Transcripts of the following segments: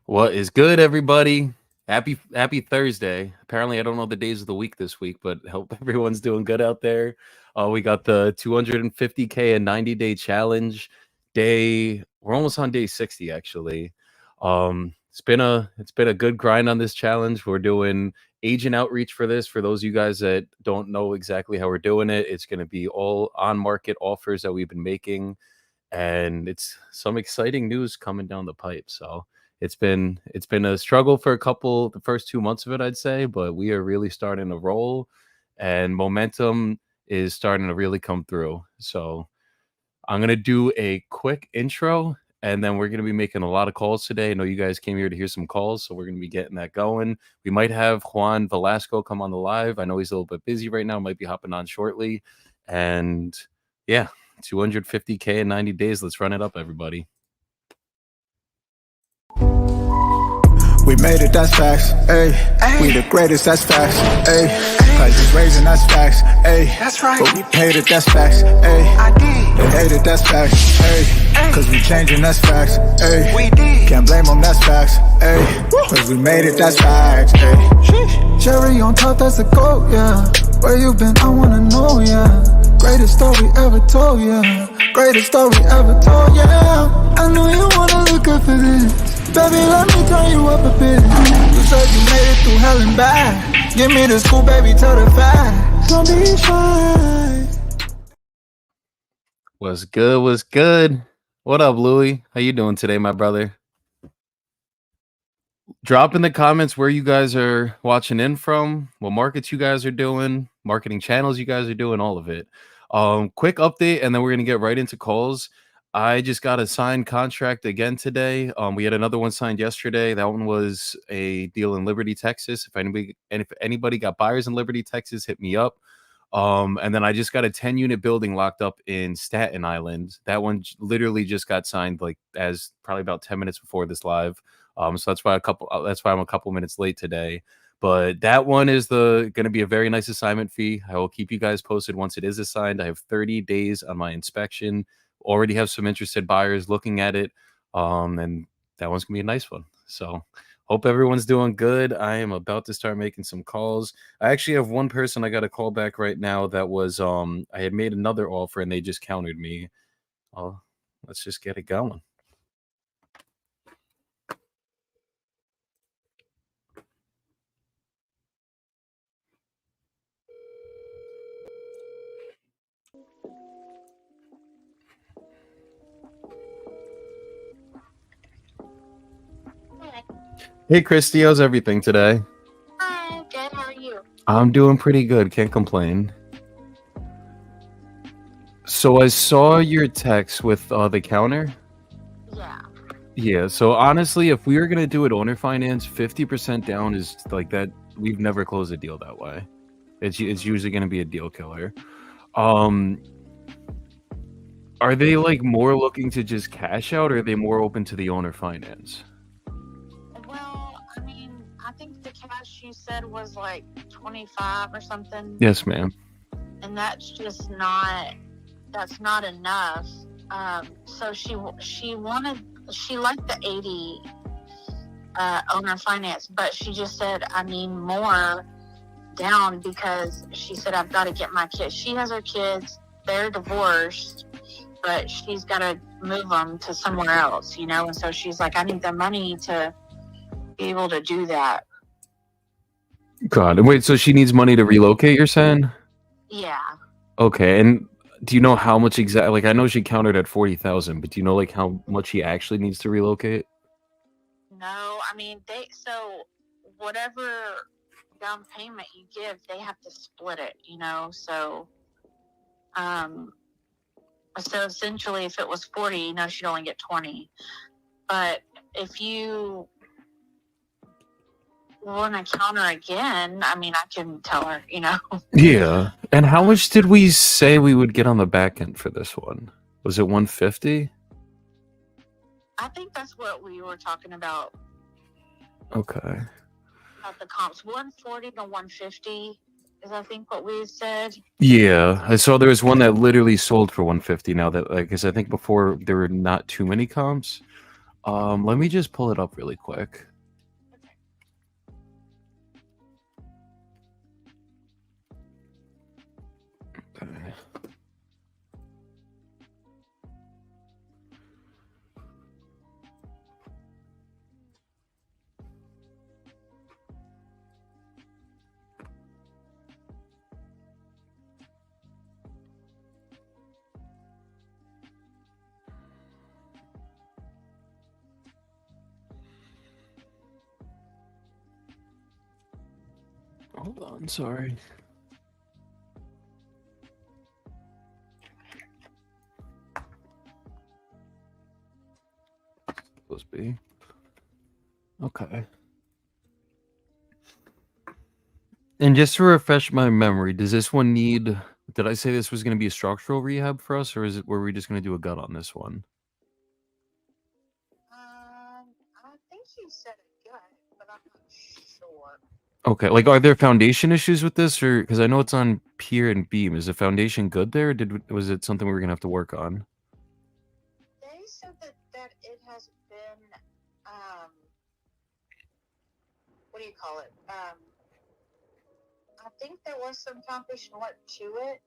What is good, everybody? Happy Thursday. Apparently, I don't know the days of the week this week, but hope everyone's doing good out there. We got the 250K and 90-day challenge day. We're almost on day 60, actually. It's been a good grind on this challenge. We're doing agent outreach for this. For those of you guys that don't know exactly how we're doing it, it's going to be all on market offers that we've been making, and it's some exciting news coming down the pipe. So it's been a struggle for the first 2 months of it, I'd say, but we are really starting to roll, and momentum is starting to really come through. So I'm gonna do a quick intro, and then we're gonna be making a lot of calls today. I know you guys came here to hear some calls, so we're gonna be getting that going. We might have Juan Velasco come on the live. I know he's a little bit busy right now, might be hopping on shortly. And yeah, 250K in 90 days. Let's run it up, everybody. We made it, that's facts, ayy. We the greatest, that's facts, ayy. Prices raising, that's facts, ayy. That's right. But we paid it, that's facts, ayy. I did. They hate it, that's facts, ayy. Cause we changing, that's facts, ayy. We did. Can't blame them, that's facts, ayy. Cause we made it, that's facts, ayy. Cherry on top, that's a goat, yeah. Where you been, I wanna know, yeah. Greatest story ever told, yeah. Greatest story ever told, yeah. I know you wanna look up for this. Baby, let me turn you up a bit. You said you made it through hell and back. Give me the scoop, baby, tell the facts. Don't be shy. What's good? What's good? What up, Louie? How you doing today, my brother? Drop in the comments where you guys are watching in from, what markets you guys are doing, marketing channels you guys are doing, all of it. Quick update, and then we're gonna get right into calls. I just got a signed contract again today. We had another one signed yesterday. That one was a deal in Liberty, Texas. If anybody got buyers in Liberty, Texas, hit me up. And then I just got a 10-unit building locked up in Staten Island. That one literally just got signed like as probably about 10 minutes before this live. So that's why I'm a couple minutes late today. But that one is going to be a very nice assignment fee. I will keep you guys posted once it is assigned. I have 30 days on my inspection. Already have some interested buyers looking at it. And that one's gonna be a nice one. So hope everyone's doing good. I am about to start making some calls. I actually have one person I got to call back right now that was I had made another offer and they just countered me. Let's just get it going. Hey Christy, how's everything today? Hi, good. How are you? I'm doing pretty good. Can't complain. So I saw your text with the counter. Yeah. Yeah, so honestly, if we were gonna do it owner finance, 50% down is like that. We've never closed a deal that way. It's usually gonna be a deal killer. Are they like more looking to just cash out, or are they more open to the owner finance? Well, I mean, I think the cash you said was like 25 or something. Yes, ma'am. And that's not enough. So she liked the 80 owner finance, but she just said, I need more down because she said, I've got to get my kids. She has her kids, they're divorced, but she's got to move them to somewhere else, and so she's like, I need the money to be able to do that. God, wait, so she needs money to relocate, you're saying? Yeah. Okay, and do you know how much exactly? Like, I know she countered at 40,000, but do you know like how much she actually needs to relocate? No, I mean, so whatever down payment you give, they have to split it, so so essentially if it was 40, she'd only get 20. But if you want to counter again, I mean, I can tell her, Yeah. And how much did we say we would get on the back end for this one? Was it 150? I think that's what we were talking about. Okay. About the comps, 140 to 150 is, I think, what we said. Yeah, I saw there was one that literally sold for 150 now. That, like, because I think before there were not too many comps. Let me just pull it up really quick. Okay. Hold on, sorry. Supposed to be. Okay. And just to refresh my memory, does this one need... Did I say this was going to be a structural rehab for us, or were we just going to do a gut on this one? I think you said a gut, but I'm not sure. Okay, like, are there foundation issues with this, or because I know it's on pier and beam? Is the foundation good there? Or was it something we were gonna have to work on? They said that it has been, what do you call it? I think there was some foundation work to it,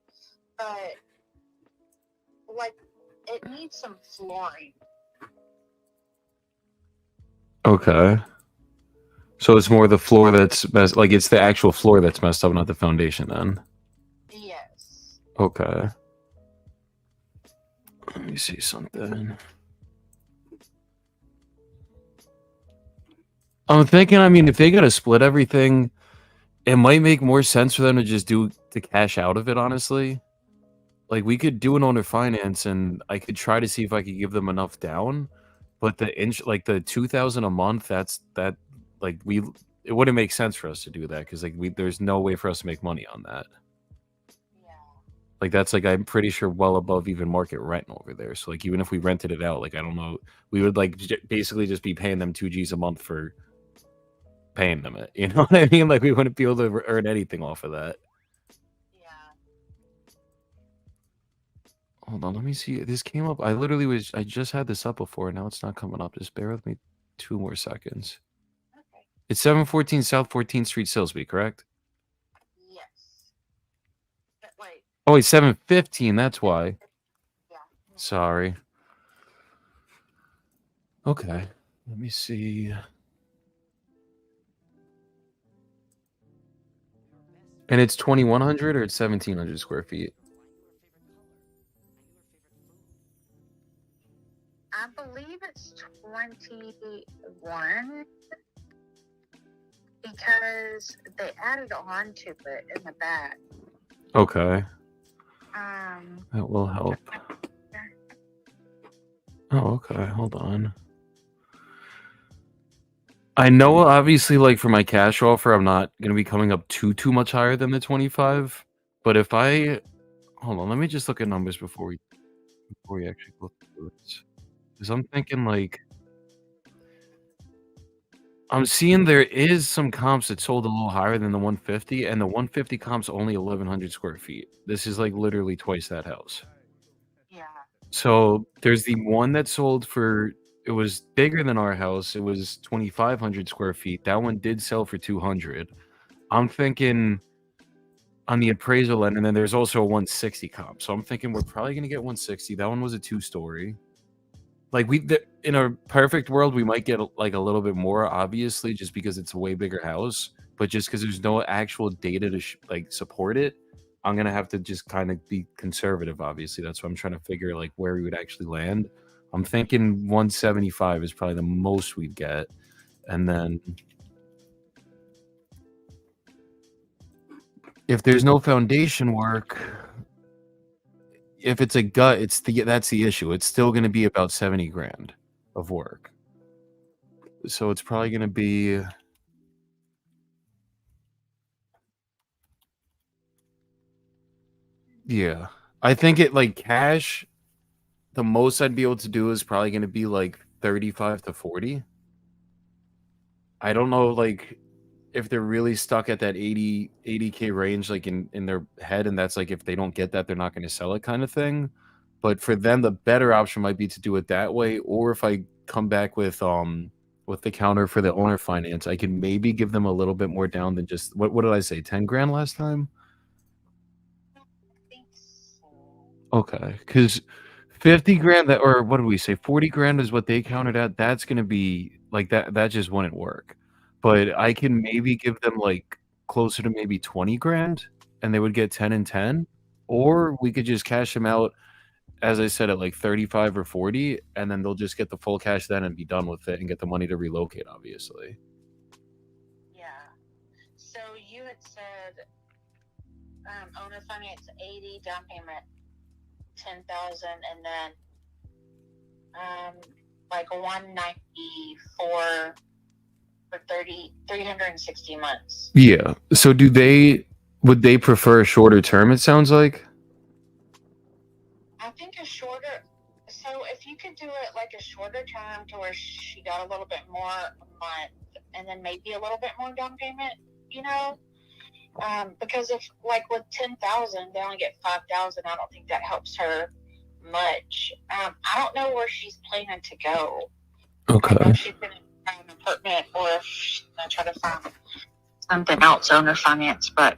but like it needs some flooring. Okay. So it's more the floor that's messed, like it's the actual floor that's messed up, not the foundation then. Yes. Okay. Let me see something. I'm thinking, I mean, if they gotta split everything, it might make more sense for them to just do to cash out of it, honestly. Like, we could do an owner finance, and I could try to see if I could give them enough down, but like the 2,000 a month, like it wouldn't make sense for us to do that because like there's no way for us to make money on that. Yeah. Like that's like I'm pretty sure well above even market rent over there. So like even if we rented it out, like I don't know, we would like basically just be paying them 2Gs a month for paying them it. You know what I mean? Like we wouldn't be able to earn anything off of that. Yeah. Hold on, let me see. This came up. I just had this up before. Now it's not coming up. Just bear with me 2 more seconds. Okay. It's 714 South 14th Street, Silsby, correct? Yes. But wait. Oh, it's 715. That's why. Yeah. Sorry. Okay. Let me see. And it's 2,100 or it's 1,700 square feet? I believe it's 21 because they added on to it in the back. Okay. That will help. Oh, okay. Hold on. I know, obviously, like for my cash offer, I'm not going to be coming up too much higher than the 25. But if I hold on, let me just look at numbers before we actually go through this. Because I'm thinking like I'm seeing there is some comps that sold a little higher than the 150, and the 150 comp's only 1,100 square feet. This is like literally twice that house. Yeah. So there's the one that sold for, it was bigger than our house. It was 2,500 square feet. That one did sell for 200. I'm thinking on the appraisal end, and then there's also a 160 comp. So I'm thinking we're probably gonna get 160. That one was a 2-story. Like in a perfect world, we might get like a little bit more, obviously, just because it's a way bigger house. But just because there's no actual data to like support it, I'm gonna have to just kind of be conservative. Obviously, that's why I'm trying to figure like where we would actually land. I'm thinking 175 is probably the most we'd get, and then if there's no foundation work, if it's a gut, that's the issue. It's still going to be about 70 grand of work. So it's probably going to be yeah. I think it like cash, the most I'd be able to do is probably going to be like 35 to 40. I don't know like if they're really stuck at that 80K range like in their head, and that's like if they don't get that, they're not going to sell it kind of thing. But for them, the better option might be to do it that way, or if I come back with the counter for the owner finance, I can maybe give them a little bit more down than just what did I say, 10 grand last time? I think so. Okay, because 50 grand that, or what did we say? 40 grand is what they counted at. That's gonna be like that just wouldn't work. But I can maybe give them like closer to maybe 20 grand and they would get 10 and 10. Or we could just cash them out, as I said, at like 35 or 40, and then they'll just get the full cash then and be done with it and get the money to relocate, obviously. Yeah. So you had said owner finance 80, down payment 10,000, and then like 194 for 360 months. Yeah. So would they prefer a shorter term, it sounds like? I think a shorter. So if you could do it like a shorter term to where she got a little bit more a month, and then maybe a little bit more down payment, because if like with 10,000 they only get 5,000, I don't think that helps her much. I don't know where she's planning to go. Okay. I don't know if she's going to find an apartment or if she's going to try to find something else owner finance, but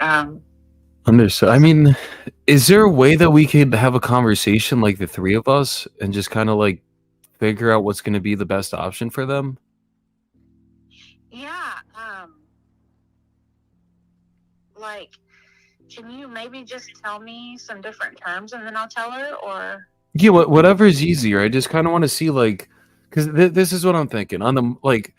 Understood. I mean, is there a way that we could have a conversation, like the three of us, and just kind of like figure out what's going to be the best option for them? yeah, like, can you maybe just tell me some different terms and then I'll tell her, or? Yeah, whatever is easier. I just kind of want to see, like, because this is what I'm thinking on the like.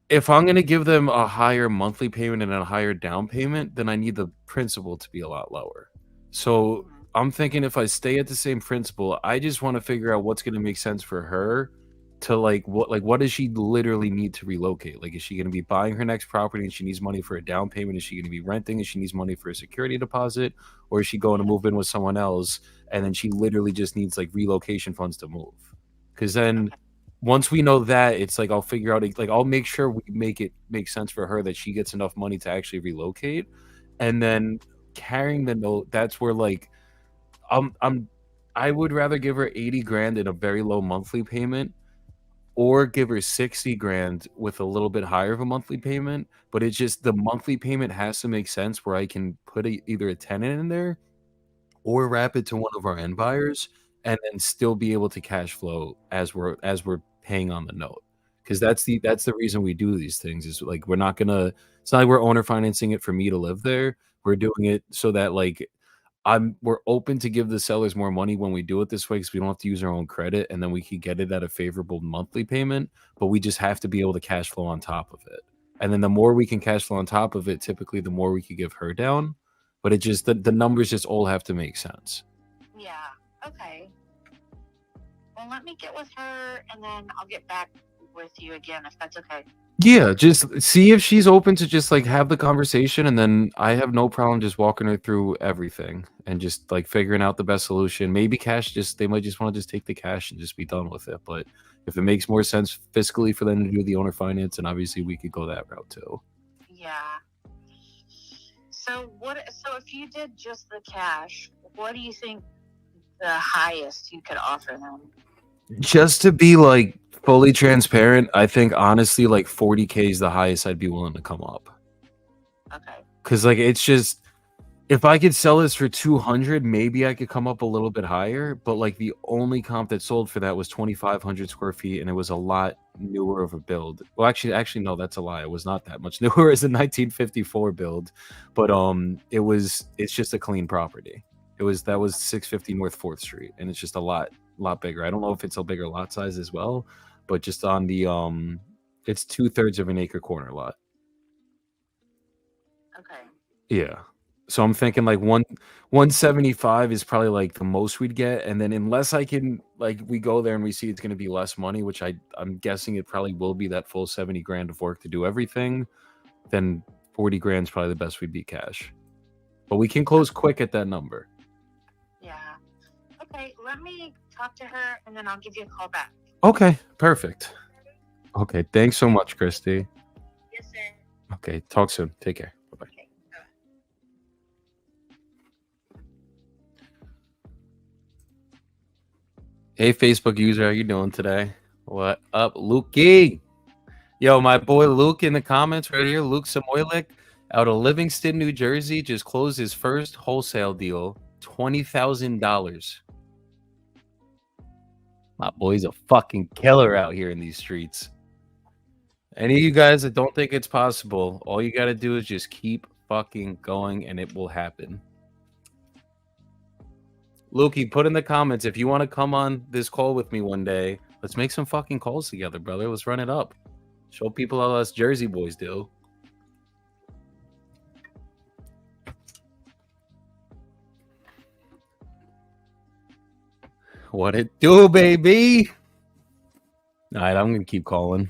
If I'm going to give them a higher monthly payment and a higher down payment, then I need the principal to be a lot lower. So I'm thinking if I stay at the same principal, I just want to figure out what's going to make sense for her to what does she literally need to relocate? Like, is she going to be buying her next property and she needs money for a down payment? Is she going to be renting and she needs money for a security deposit? Or is she going to move in with someone else and then she literally just needs like relocation funds to move? Because then once we know that, it's like I'll figure out, like, I'll make sure we make it make sense for her that she gets enough money to actually relocate. And then carrying the note, that's where like I would rather give her 80 grand in a very low monthly payment, or give her 60 grand with a little bit higher of a monthly payment. But it's just the monthly payment has to make sense where I can put either a tenant in there or wrap it to one of our end buyers and then still be able to cash flow as we're paying on the note. Because that's the reason we do these things, is like, we're not gonna, it's not like we're owner financing it for me to live there. We're doing it so that like we're open to give the sellers more money when we do it this way, because we don't have to use our own credit, and then we could get it at a favorable monthly payment, but we just have to be able to cash flow on top of it. And then the more we can cash flow on top of it, typically the more we could give her down. But it just, the numbers just all have to make sense. Yeah. Okay. Well, let me get with her and then I'll get back with you again if that's okay. Yeah, just see if she's open to just like have the conversation, and then I have no problem just walking her through everything and just like figuring out the best solution. Maybe cash, just they might just want to just take the cash and just be done with it. But if it makes more sense fiscally for them to do the owner finance, and obviously we could go that route too. Yeah. So if you did just the cash, what do you think the highest you could offer them? Just to be like fully transparent, I think honestly like 40K is the highest I'd be willing to come up. Okay. Because like, it's just, if I could sell this for 200, maybe I could come up a little bit higher. But like, the only comp that sold for that was 2,500 square feet, and it was a lot newer of a build. Well, actually, no, that's a lie. It was not that much newer as a 1954 build, but it's just a clean property. That was 650 North 4th Street, and it's just a lot bigger. I don't know if it's a bigger lot size as well, but just on the it's 2/3 of an acre corner lot. Okay. Yeah. So I'm thinking like 175 is probably like the most we'd get, and then unless I can, like, we go there and we see it's going to be less money, which I'm guessing it probably will be that full 70 grand of work to do everything, then 40 grand is probably the best we'd be cash. But we can close quick at that number. Yeah. Okay, let me talk to her and then I'll give you a call back. Okay, perfect. Okay, thanks so much, Christy. Yes, sir. Okay, talk soon. Take care. Bye-bye. Okay. Hey, Facebook user, how you doing today? What up, Lukey? Yo, my boy Luke in the comments right here. Luke Samoylik out of Livingston, New Jersey, just closed his first wholesale deal, $20,000. My boy's a fucking killer out here in these streets. Any of you guys that don't think it's possible, all you got to do is just keep fucking going and it will happen. Lukey, put in the comments if you want to come on this call with me one day. Let's make some fucking calls together, brother. Let's run it up. Show people how us Jersey boys do. What it do, baby? All right, I'm going to keep calling.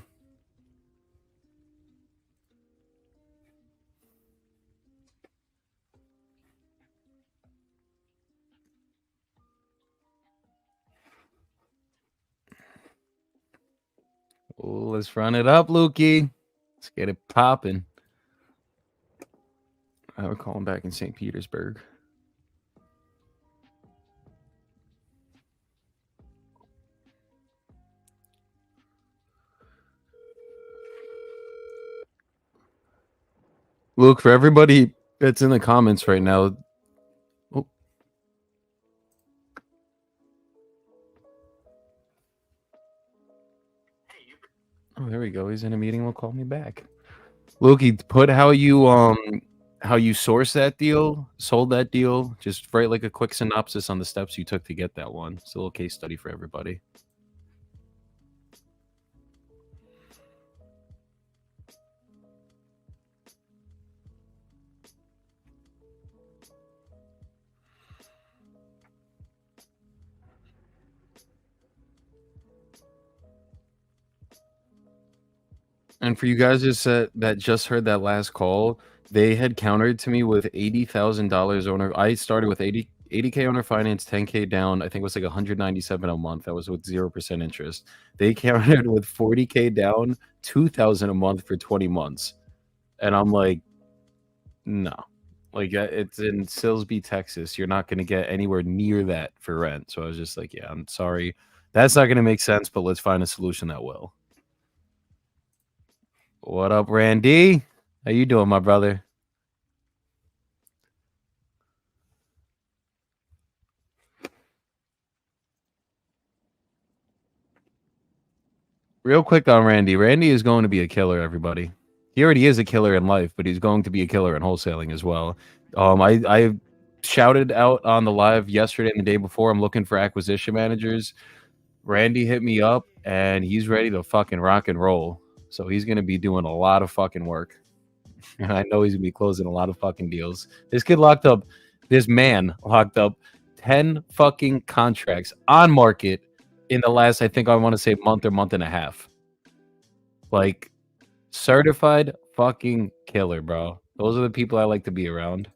Ooh, let's run it up, Lukey. Let's get it popping. We're calling back in St. Petersburg. Luke, for everybody that's in the comments right now. Oh, there we go. He's in a meeting. Will call me back. Lukey, put how you sourced that deal, sold that deal. Just write like a quick synopsis on the steps you took to get that one. It's a little case study for everybody. And for you guys that just heard that last call, they had countered to me with $80,000 owner. I started with 80K owner finance, 10K down. I think it was like 197 a month. That was with 0% interest. They countered with 40K down, 2,000 a month for 20 months. And I'm like, no. Like, it's in Silsbee, Texas. You're not going to get anywhere near that for rent. So I was just like, yeah, I'm sorry. That's not going to make sense, but let's find a solution that will. What up, Randy? How you doing, my brother? Real quick on Randy. Randy is going to be a killer, everybody. He already is a killer in life, but he's going to be a killer in wholesaling as well. I shouted out on the live yesterday and the day before, I'm looking for acquisition managers. Randy hit me up, and he's ready to fucking rock and roll. So he's going to be doing a lot of fucking work. And I know he's going to be closing a lot of fucking deals. This man locked up 10 fucking contracts on market in the last, I think I want to say month or month and a half. Like, certified fucking killer, bro. Those are the people I like to be around.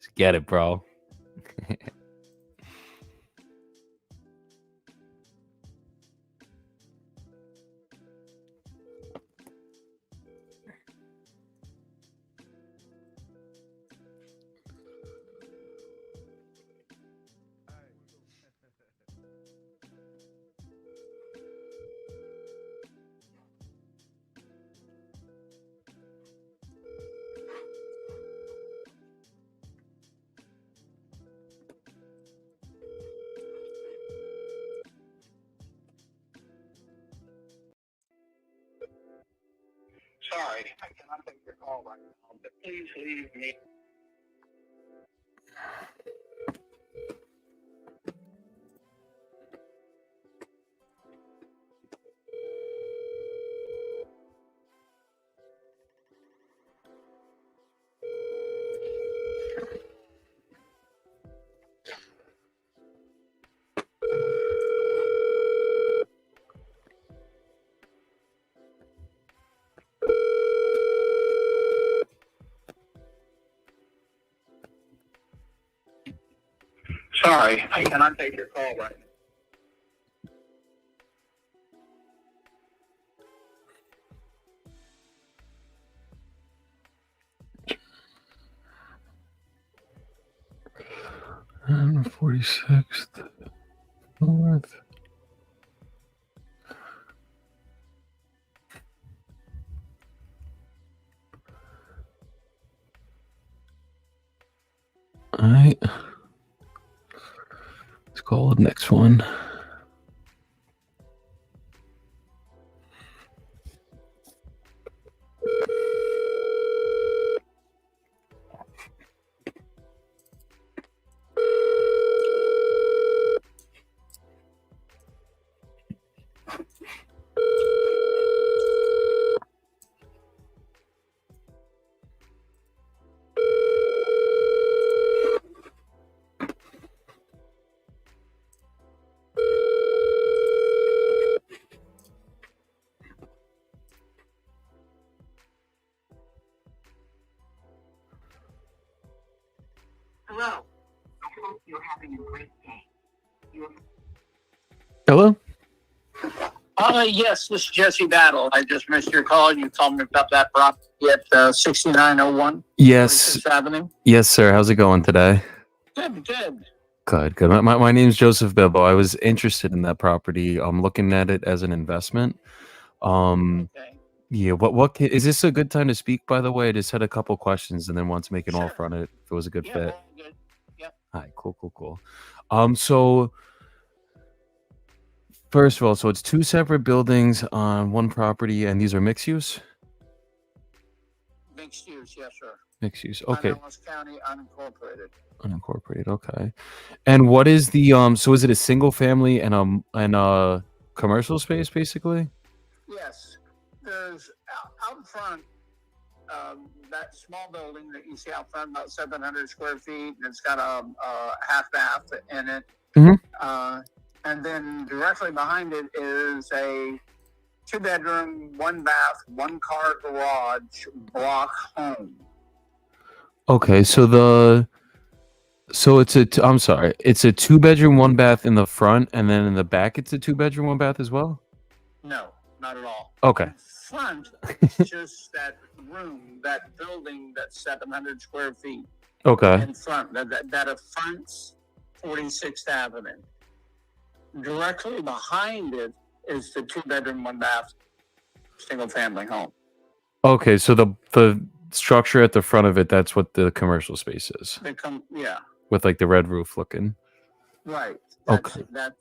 Let's get it, bro. Sorry, I cannot take your call right now, but please leave me. Sorry, I cannot take your call right now. And 46th North. All right. Let's call the next one. Hello. I hope you're having a great day. Hello? Yes, this is Jesse Battle. I just missed your call. You told me about that property at 6901 Yes. 46th Avenue. Yes, sir. How's it going today? Good, good. Good. My name's Joseph Bibbo. I was interested in that property. I'm looking at it as an investment. Okay. Yeah, is this a good time to speak, by the way? I just had a couple questions and then want to make an Sure. offer on it if it was a good Yeah, fit. well, good. Yep. All right, cool. So first of all, so it's two separate buildings on one property, and these are mixed use? Mixed use, yes, sir. Mixed use, okay. Pinellas County, unincorporated. Unincorporated, okay. And what is the, so is it a single family and a commercial space, basically? Yes. There's out front, that small building that you see out front, about 700 square feet, and it's got a half bath in it. Mhm. And then directly behind it is a 2-bedroom, 1-bath, 1-car garage block home. Okay, so it's I'm sorry, it's a 2-bedroom, 1-bath in the front, and then in the back it's a 2-bedroom, 1-bath as well? No, not at all. Okay. In front, it's just that room, that building that's 700 square feet Okay. in front, that fronts 46th Avenue. Directly behind it is the 2-bedroom, 1-bath, single-family home. Okay, so the structure at the front of it, that's what the commercial space is, Yeah, with like the red roof looking. right. Okay. That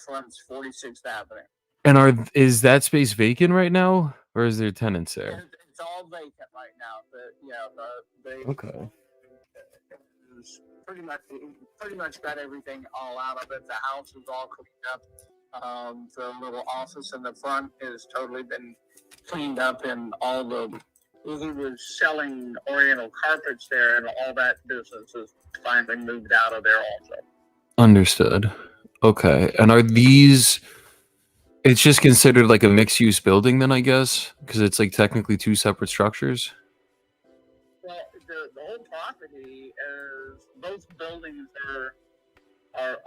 fronts 46th Avenue. And is that space vacant right now, or is there tenants there? It's all vacant right now. The Okay. is pretty much got everything all out of it. The house is all cleaned up. The little office in the front has totally been cleaned up, and all we were selling Oriental carpets there, and all that business is finally moved out of there also. Understood. Okay. And are these? It's just considered like a mixed-use building, then, I guess, because it's like technically two separate structures. Well, the whole property is, both buildings are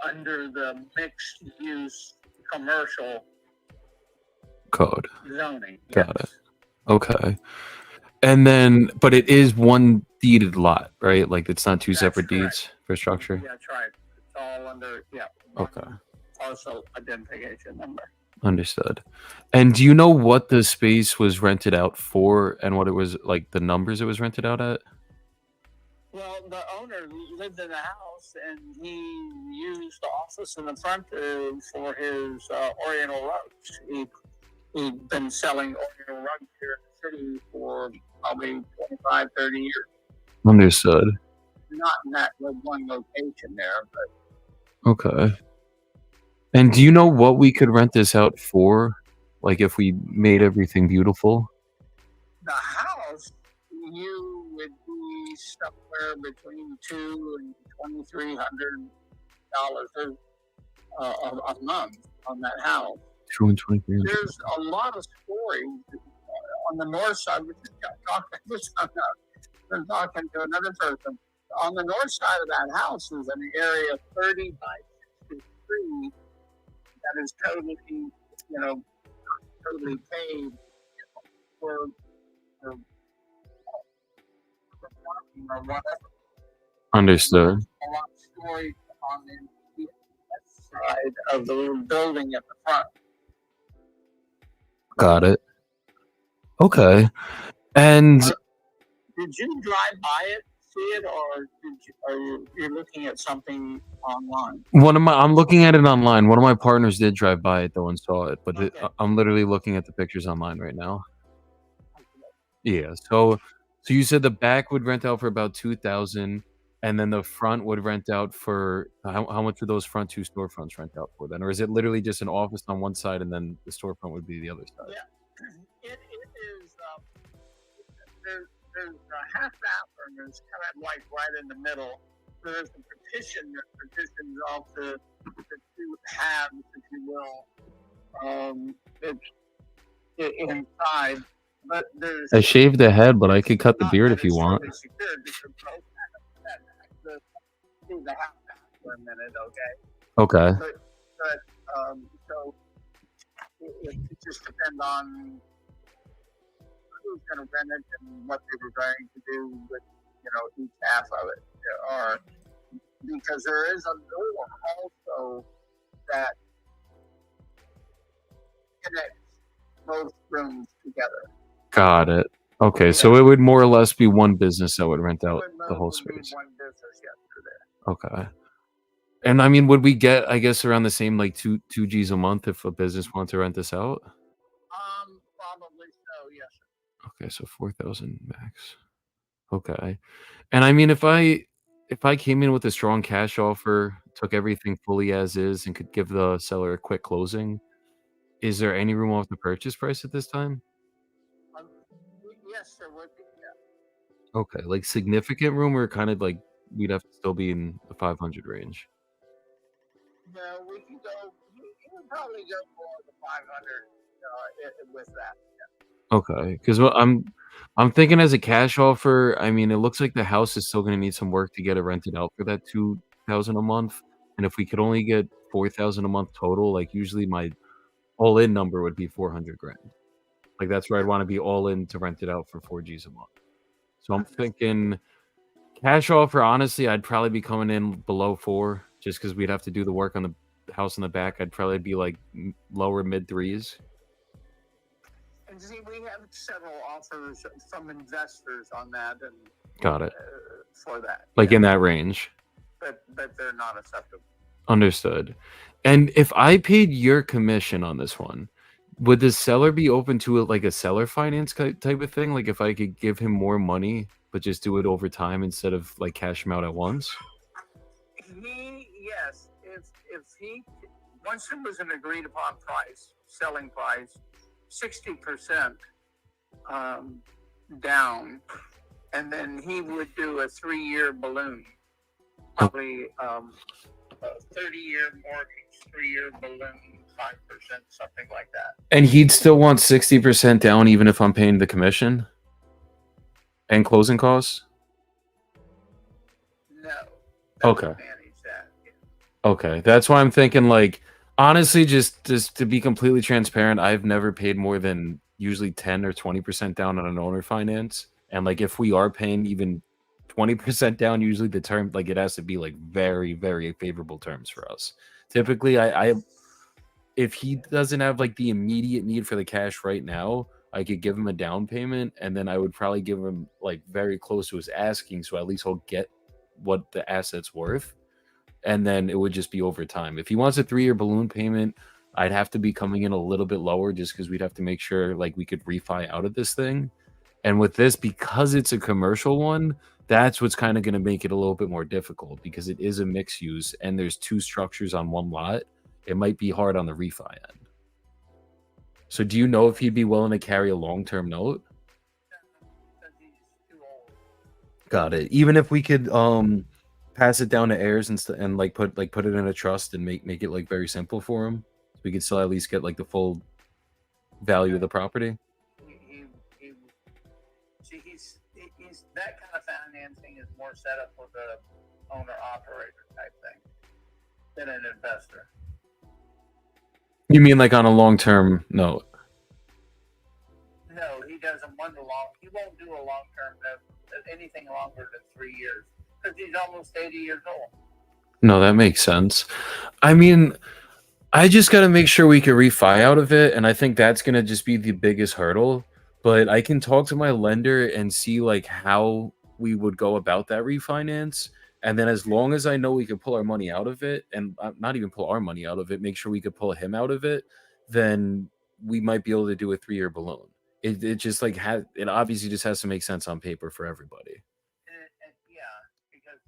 under the mixed use commercial Code. zoning. Got it. Okay. And then, but it is one deeded lot, right? Like it's not two That's separate correct. deeds for structure. Yeah, that's right. It's all under, one Okay. parcel identification number. Understood. And do you know what the space was rented out for and what it was like, the numbers it was rented out at? Well, the owner lived in the house, and he used the office in the front for his Oriental rugs. He'd been selling Oriental rugs here in the city for probably 25, 30 years. Understood. Not in that one location there, but Okay. And do you know what we could rent this out for? Like if we made everything beautiful? the house, you would be somewhere between $200 and $2,300 a month on that house. 223. There's a lot of stories on the north side. Which I'm talking to another person. On the north side of that house is an area 30 by 63 that is totally, totally paved for parking or whatever. Understood. A lot of stories on the side of the little building at the front. Got it. Okay. And Did you drive by it see it, or you're looking at something online? I'm looking at it online. One of my partners did drive by it though and saw it, but Okay. I'm literally looking at the pictures online right now. Yeah. So you said the back would rent out for about 2,000, and then the front would rent out for how much would those front two storefronts rent out for then? Or is it literally just an office on one side and then the storefront would be the other side? Yeah, it is. There's a half bathroom. There's kind of like right in the middle. There's a partition that partitions off the two halves, if you will. It's inside, but there's. I shaved the head, but I could cut the not beard that if you it's want. totally secured because both have the half bath for a minute, okay? Okay. But so it just depends on who's going to rent it and what they were going to do with each half of it, or because there is a door also that connects both rooms together. Got it. Okay, so it would more or less be one business that would rent out the whole Would be space. one business, yes, through there. Okay. And I mean, would we get, I guess, around the same like two G's a month if a business wanted to rent this out? Probably so, yes, sir. Okay, so 4,000 max. Okay. And I mean, if I came in with a strong cash offer, took everything fully as is, and could give the seller a quick closing, is there any room off the purchase price at this time? Yes, there would be. Yeah. Okay, like significant room, or kind of like we'd have to still be in the 500 range. No, we can go. You would probably go more than 500 with that. Yeah. Okay, because I'm thinking as a cash offer, I mean, it looks like the house is still going to need some work to get it rented out for that 2,000 a month. And if we could only get 4,000 a month total, like usually my all in number would be 400 grand. Like that's where I'd want to be all in to rent it out for 4 G's a month. So I'm thinking cash offer, honestly, I'd probably be coming in below 4 just because we'd have to do the work on the house in the back. I'd probably be like lower mid 3s. And see, we have several offers from investors on that, and Got it. for that, Like in that range. but they're not acceptable. Understood. And if I paid your commission on this one, would the seller be open to it like a seller finance type of thing? Like if I could give him more money, but just do it over time instead of like cash him out at once? Yes, if he once it was an agreed upon price, selling price, 60% down, and then he would do a 3-year balloon, probably a 30-year mortgage, 3-year balloon, 5%, something like that. And he'd still want 60% down even if I'm paying the commission and closing costs? No. Okay. Manage that. Okay. That's why I'm thinking like honestly, just to be completely transparent, I've never paid more than usually 10 or 20% down on an owner finance. And like if we are paying even 20% down, usually the term like it has to be like very, very favorable terms for us. Typically, I if he doesn't have like the immediate need for the cash right now, I could give him a down payment and then I would probably give him like very close to his asking, so at least he'll get what the asset's worth. And then it would just be over time. If he wants a 3-year balloon payment, I'd have to be coming in a little bit lower just because we'd have to make sure like we could refi out of this thing. And with this, because it's a commercial one, that's what's kind of going to make it a little bit more difficult because it is a mixed use and there's 2 structures on one lot. It might be hard on the refi end. So do you know if he'd be willing to carry a long-term note? Because he's too old. Got it. Even if we could pass it down to heirs and like put it in a trust and make it like very simple for him, so we could still at least get like the full value of the property. See, he's that kind of financing is more set up with a owner operator type thing than an investor. You mean like on a long-term note? No, he doesn't want he won't do a long-term note, anything longer than 3 years because he's almost 80 years old. No, that makes sense. I mean, I just got to make sure we can refi out of it, and I think that's going to just be the biggest hurdle. But I can talk to my lender and see like how we would go about that refinance. And then as long as I know we could pull our money out of it, and not even pull our money out of it, make sure we could pull him out of it, then we might be able to do a 3-year balloon. It just like it obviously just has to make sense on paper for everybody. And yeah, because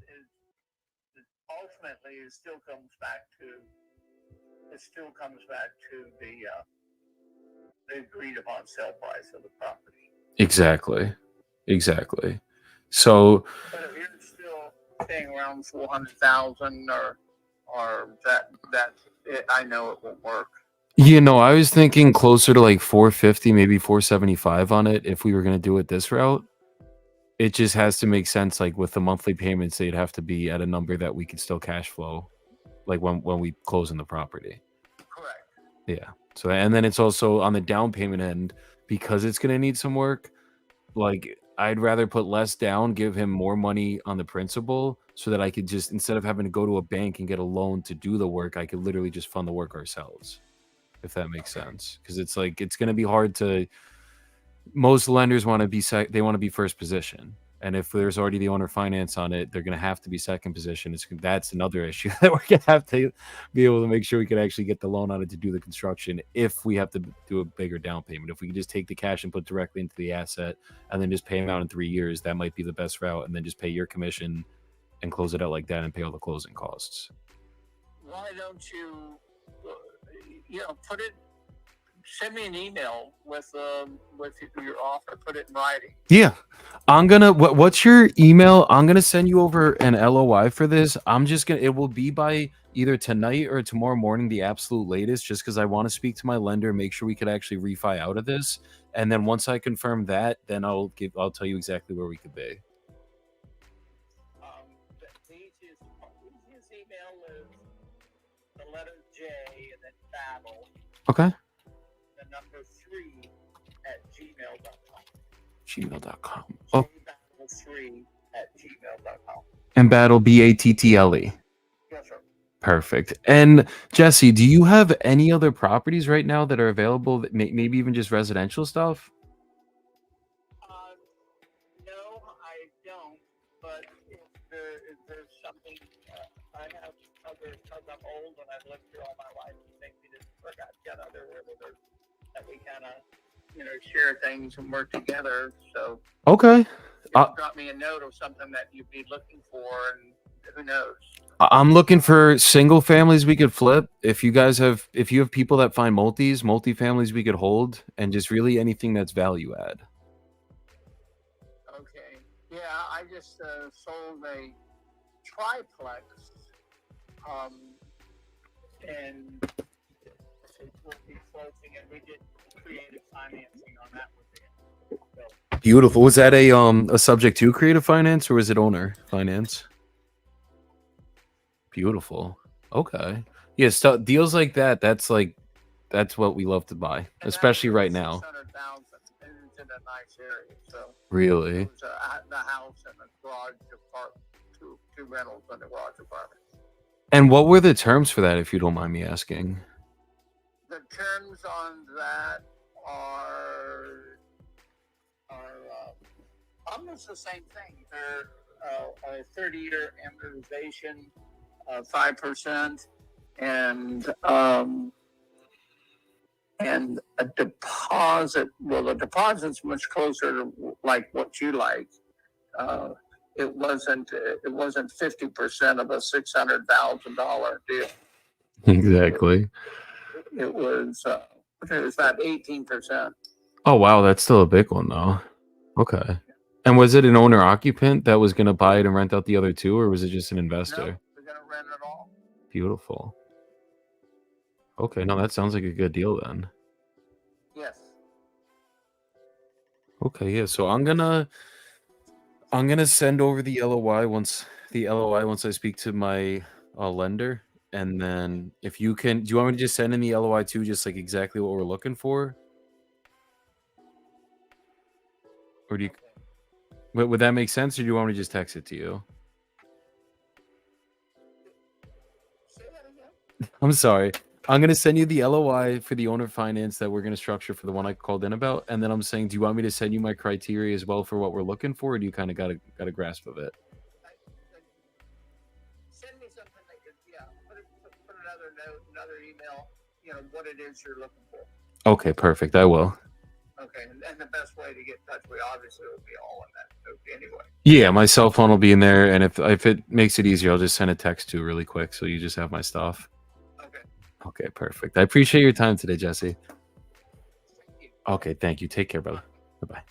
ultimately it still comes back to the agreed upon sale price of the property. Exactly. So, but if you're still paying around 400,000 or that I know it won't work. I was thinking closer to like 450, maybe 475 on it if we were going to do it this route. It just has to make sense, like with the monthly payments, they'd have to be at a number that we could still cash flow, like when we close on the property. Correct. Yeah. So, and then it's also on the down payment end, because it's going to need some work. Like, I'd rather put less down, give him more money on the principal, so that I could just, instead of having to go to a bank and get a loan to do the work, I could literally just fund the work ourselves, if that makes sense. Because it's like, it's going to be hard to, most lenders want to be, they want to be first position. And if there's already the owner finance on it, they're going to have to be second position. That's another issue that we're going to have to be able to make sure we can actually get the loan on it to do the construction if we have to do a bigger down payment. If we can just take the cash and put directly into the asset and then just pay them out in 3 years, that might be the best route. And then just pay your commission and close it out like that and pay all the closing costs. Why don't you, put it, send me an email with your offer, put it in writing. Yeah. I'm gonna, what's your email? I'm gonna send you over an LOI for this. It will be by either tonight or tomorrow morning, the absolute latest, just because I want to speak to my lender, make sure we could actually refi out of this. And then once I confirm that, then I'll tell you exactly where we could be. The easiest email is the letter J and then Battle. Okay. The number 3 at gmail.com. Gmail.com. Oh. Battle 3 at gmail.com. And Battle BATTLE. Yes, sir. Perfect. And Jesse, do you have any other properties right now that are available, that maybe even just residential stuff? No, I don't. But if there's something, I have other, because I'm old and I've lived here all my life, and think we just forgot to get other realtors that we kind of, share things and work together. So okay. Drop me a note of something that you'd be looking for, and who knows. I'm looking for single families we could flip. If you have people that find multi-families we could hold, and just really anything that's value add. Okay. Yeah, I just sold a triplex, and it will be closing, and we did creative financing on that with it. So, Beautiful. Was that a subject to creative finance, or was it owner finance? Beautiful. Okay. Yeah, so deals like that, that's what we love to buy, especially right now. $600,000, and it's in a nice area. So really, it was the house and the garage apartment, two rentals in the garage apartment. And what were the terms for that, if you don't mind me asking? The terms on that are almost the same thing. They're a 30-year amortization, 5%, and a deposit. Well, the deposit's much closer to like what you like. It wasn't 50% of a $600,000 deal. Exactly. It was about 18%. Oh wow, that's still a big one though. Okay. And was it an owner occupant that was going to buy it and rent out the other two, or was it just an investor? No, we're going to rent it all. Beautiful. Okay, no, that sounds like a good deal then. Yes. Okay, yeah. So I'm gonna send over the LOI once I speak to my lender, and then if you can, do you want me to just send in the LOI too, just like exactly what we're looking for, or do you? Would that make sense, or do you want me to just text it to you? Say that again. I'm sorry. I'm gonna send you the LOI for the owner finance that we're gonna structure for the one I called in about, and then I'm saying, do you want me to send you my criteria as well for what we're looking for, or do you kind of got a grasp of it? Send me something that could, put another note, another email, what it is you're looking for. Okay, perfect. I will. Okay, and the best way to get in touch with you, obviously, will be all in that note anyway. Yeah, my cell phone will be in there, and if it makes it easier, I'll just send a text to really quick, so you just have my stuff. Okay. Okay, perfect. I appreciate your time today, Jesse. Thank you. Okay, thank you. Take care, brother. Bye-bye.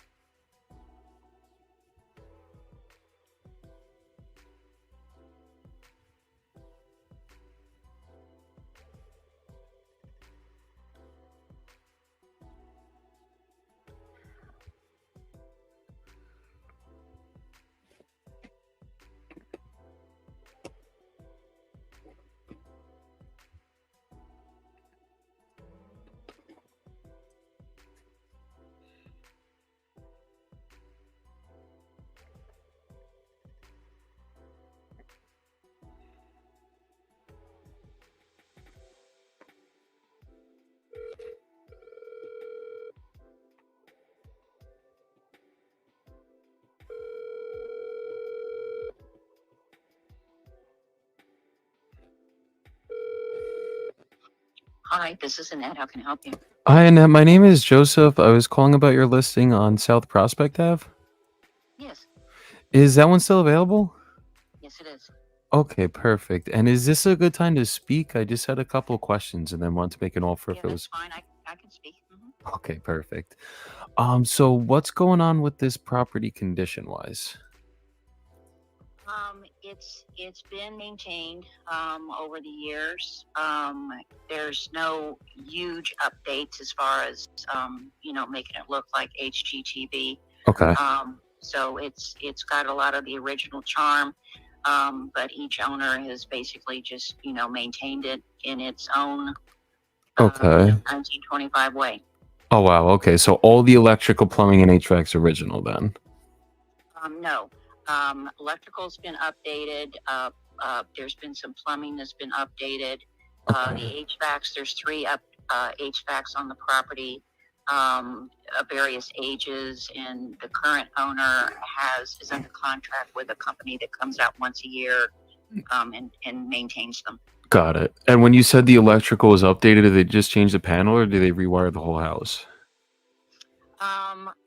Hi, this is Annette. How can I help you? Hi, Annette. My name is Joseph. I was calling about your listing on South Prospect Ave. Yes, Is that one still available? yes, it is. Okay, perfect. And is this a good time to speak? I just had a couple questions and then want to make an offer Yeah, if it that's was fine. I can speak. okay, perfect. So what's going on with this property condition wise? It's been maintained over the years. There's no huge updates as far as making it look like HGTV. Okay. So it's got a lot of the original charm. But each owner has basically just maintained it in its own Okay. 1925 way. Oh wow, okay. So all the electrical, plumbing, and HVAC's original then. No. Electrical's been updated. There's been some plumbing that's been updated. The HVACs, there's 3 HVACs on the property, of various ages, and the current owner is under contract with a company that comes out once a year and maintains them. Got it. And when you said the electrical was updated, did they just change the panel or did they rewire the whole house?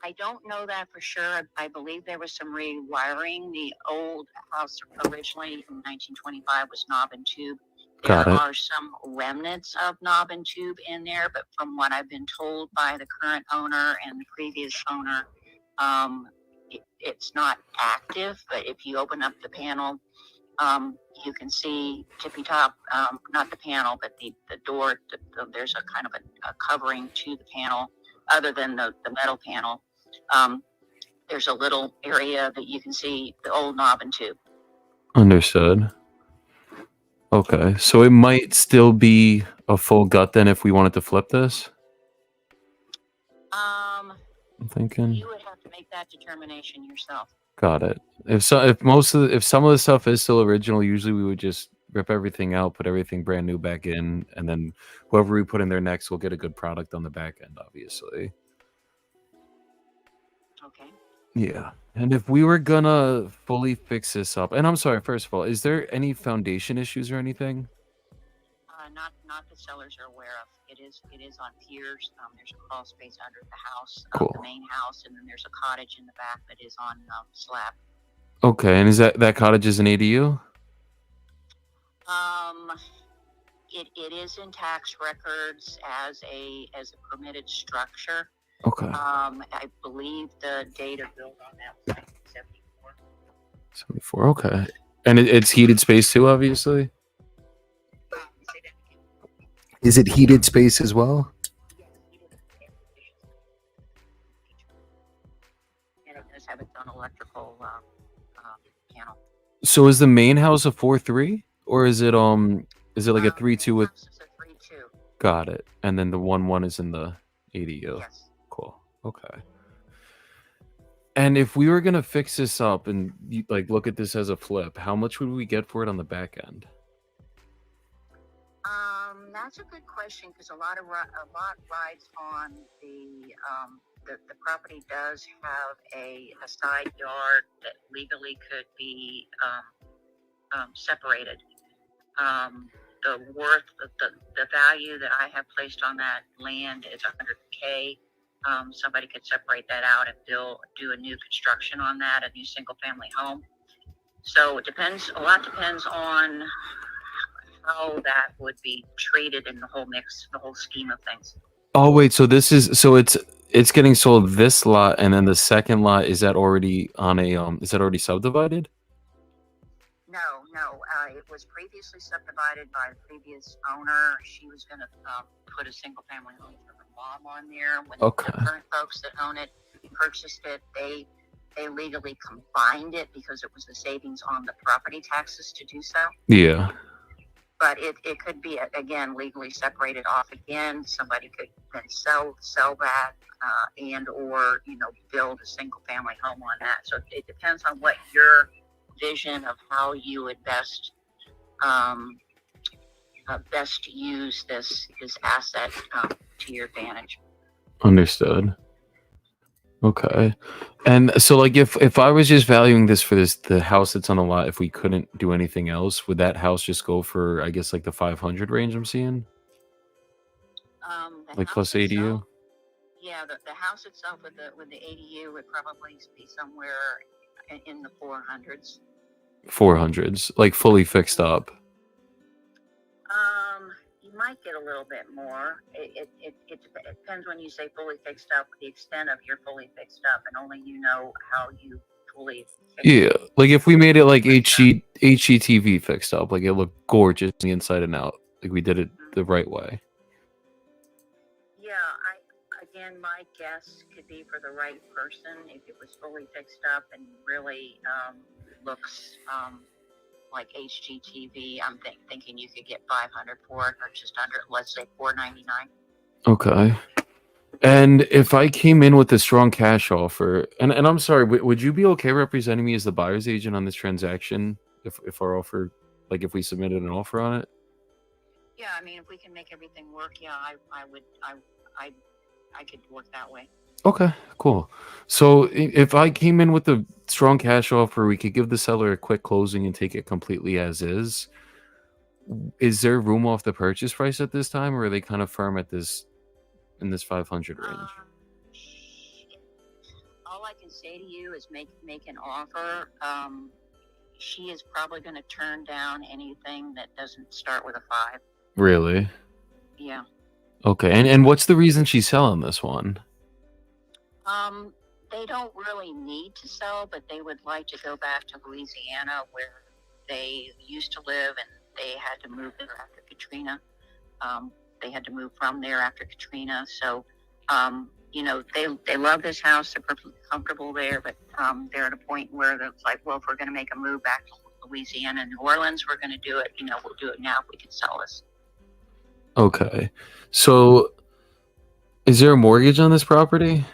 I don't know that for sure. I believe there was some rewiring. The old house originally in 1925 was knob and tube. There are some remnants of knob and tube in there, but from what I've been told by the current owner and the previous owner, it's not active. But if you open up the panel, you can see tippy top, not the panel, but the door. There's a kind of a covering to the panel, other than the metal panel. There's a little area that you can see the old knob and tube. Understood. Okay, so it might still be a full gut then if we wanted to flip this? I'm thinking. You would have to make that determination yourself. Got it. If some of the stuff is still original, usually we would just rip everything out, put everything brand new back in, and then whoever we put in there next will get a good product on the back end, obviously. Okay. Yeah. And if we were gonna fully fix this up, and I'm sorry, first of all, is there any foundation issues or anything? Not the sellers are aware of. It is on piers. There's a crawl space under the house, Cool. the main house, and then there's a cottage in the back that is on slab. Okay, and is that cottage is an ADU? It is in tax records as a permitted structure. Okay. I believe the date of build on that was 1974. 74. Okay. And it's heated space too, obviously. Is it heated space as well? And it does have its own electrical panel. So is the main house a 4-3, or is it like a 3-2 with? It's a 3-2. Got it. And then the 1-1 is in the ADU. Yes. Cool. Okay. And if we were gonna fix this up and look at this as a flip, how much would we get for it on the back end? That's a good question because a lot rides on the property does have a side yard that legally could be separated. The worth of the value that I have placed on that land is $100K. Somebody could separate that out and do a new construction on that, a new single family home. So it depends. A lot depends on how that would be treated in the whole mix, the whole scheme of things. Oh wait, so it's getting sold this lot, and then the second lot, is that already on a is that already subdivided? No. It was previously subdivided by the previous owner. She was going to put a single family home for her mom on there. When Okay. the current folks that own it purchased it, they legally combined it because it was the savings on the property taxes to do so. Yeah. But it could be, again, legally separated off again. Somebody could then sell that and or, build a single family home on that. So it depends on what your vision of how you would best use this asset to your advantage. Understood. Okay. And so like if I was just valuing this for the house that's on the lot, if we couldn't do anything else, would that house just go for, I guess, like the 500 range I'm seeing? The Like house plus itself- ADU? Yeah, the house itself with the ADU would probably be somewhere in the 400s. 400s, like fully fixed up. You might get a little bit more. It depends when you say fully fixed up, the extent of your fully fixed up, and only you know how you fully fix Yeah, it. like if we made it like HGTV fixed up, like it looked gorgeous the inside and out, like we did it the right way. Yeah, again, my guess could be for the right person, if it was fully fixed up and really looks like HGTV, I'm thinking you could get 500 for it, or just under, let's say 499. Okay. And if I came in with a strong cash offer, and I'm sorry, would you be okay representing me as the buyer's agent on this transaction if our offer, like if we submitted an offer on it? Yeah, I mean, if we can make everything work, yeah, I could work that way. Okay, cool. So if I came in with a strong cash offer, we could give the seller a quick closing and take it completely as is. Is there room off the purchase price at this time, or are they kind of firm at this in this 500 range? All I can say to you is make an offer. She is probably going to turn down anything that doesn't start with a 5. Really? Yeah. Okay, and what's the reason she's selling this one? They don't really need to sell, but they would like to go back to Louisiana where they used to live, and they had to move there after Katrina. They had to move from there after Katrina. So, they love this house. They're perfectly comfortable there, but they're at a point where it's like, well, if we're going to make a move back to Louisiana and New Orleans, we're going to do it. We'll do it now if we can sell this. Okay, so is there a mortgage on this property?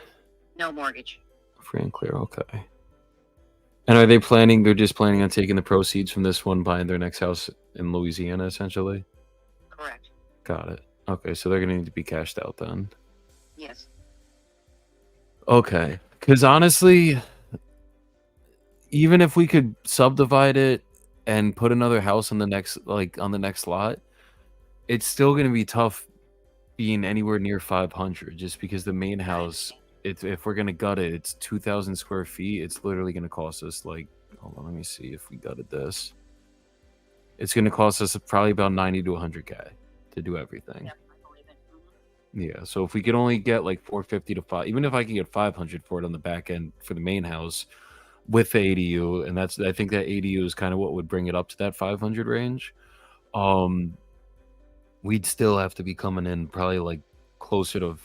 No mortgage. Free and clear, okay. And are they're just planning on taking the proceeds from this one, buying their next house in Louisiana, essentially? Correct. Got it. Okay, so they're going to need to be cashed out then. Yes. Okay, because honestly, even if we could subdivide it and put another house on the next lot, it's still going to be tough being anywhere near 500, just because the main house, if we're going to gut it, it's 2,000 square feet. It's literally going to cost us like, hold on, let me see if we gutted this. It's going to cost us probably about 90 to 100K to do everything. Yep, I believe it. Yeah, so if we could only get like 450 to 5, even if I could get 500 for it on the back end for the main house with the ADU, and I think that ADU is kind of what would bring it up to that 500 range. We'd still have to be coming in probably closer to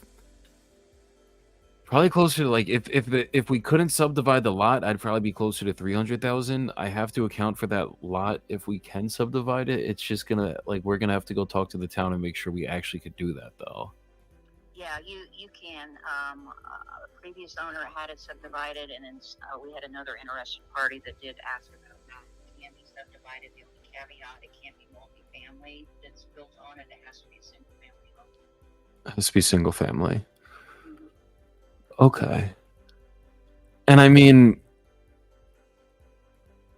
like if we couldn't subdivide the lot, I'd probably be closer to 300,000. I have to account for that lot if we can subdivide it. It's just we're gonna have to go talk to the town and make sure we actually could do that though. Yeah, you can. A previous owner had it subdivided, and then we had another interested party that did ask about that. It can be subdivided. The only caveat, it can't be multifamily that's built on it. It has to be a single family home. It has to be single family. Mhm. Okay. And I mean,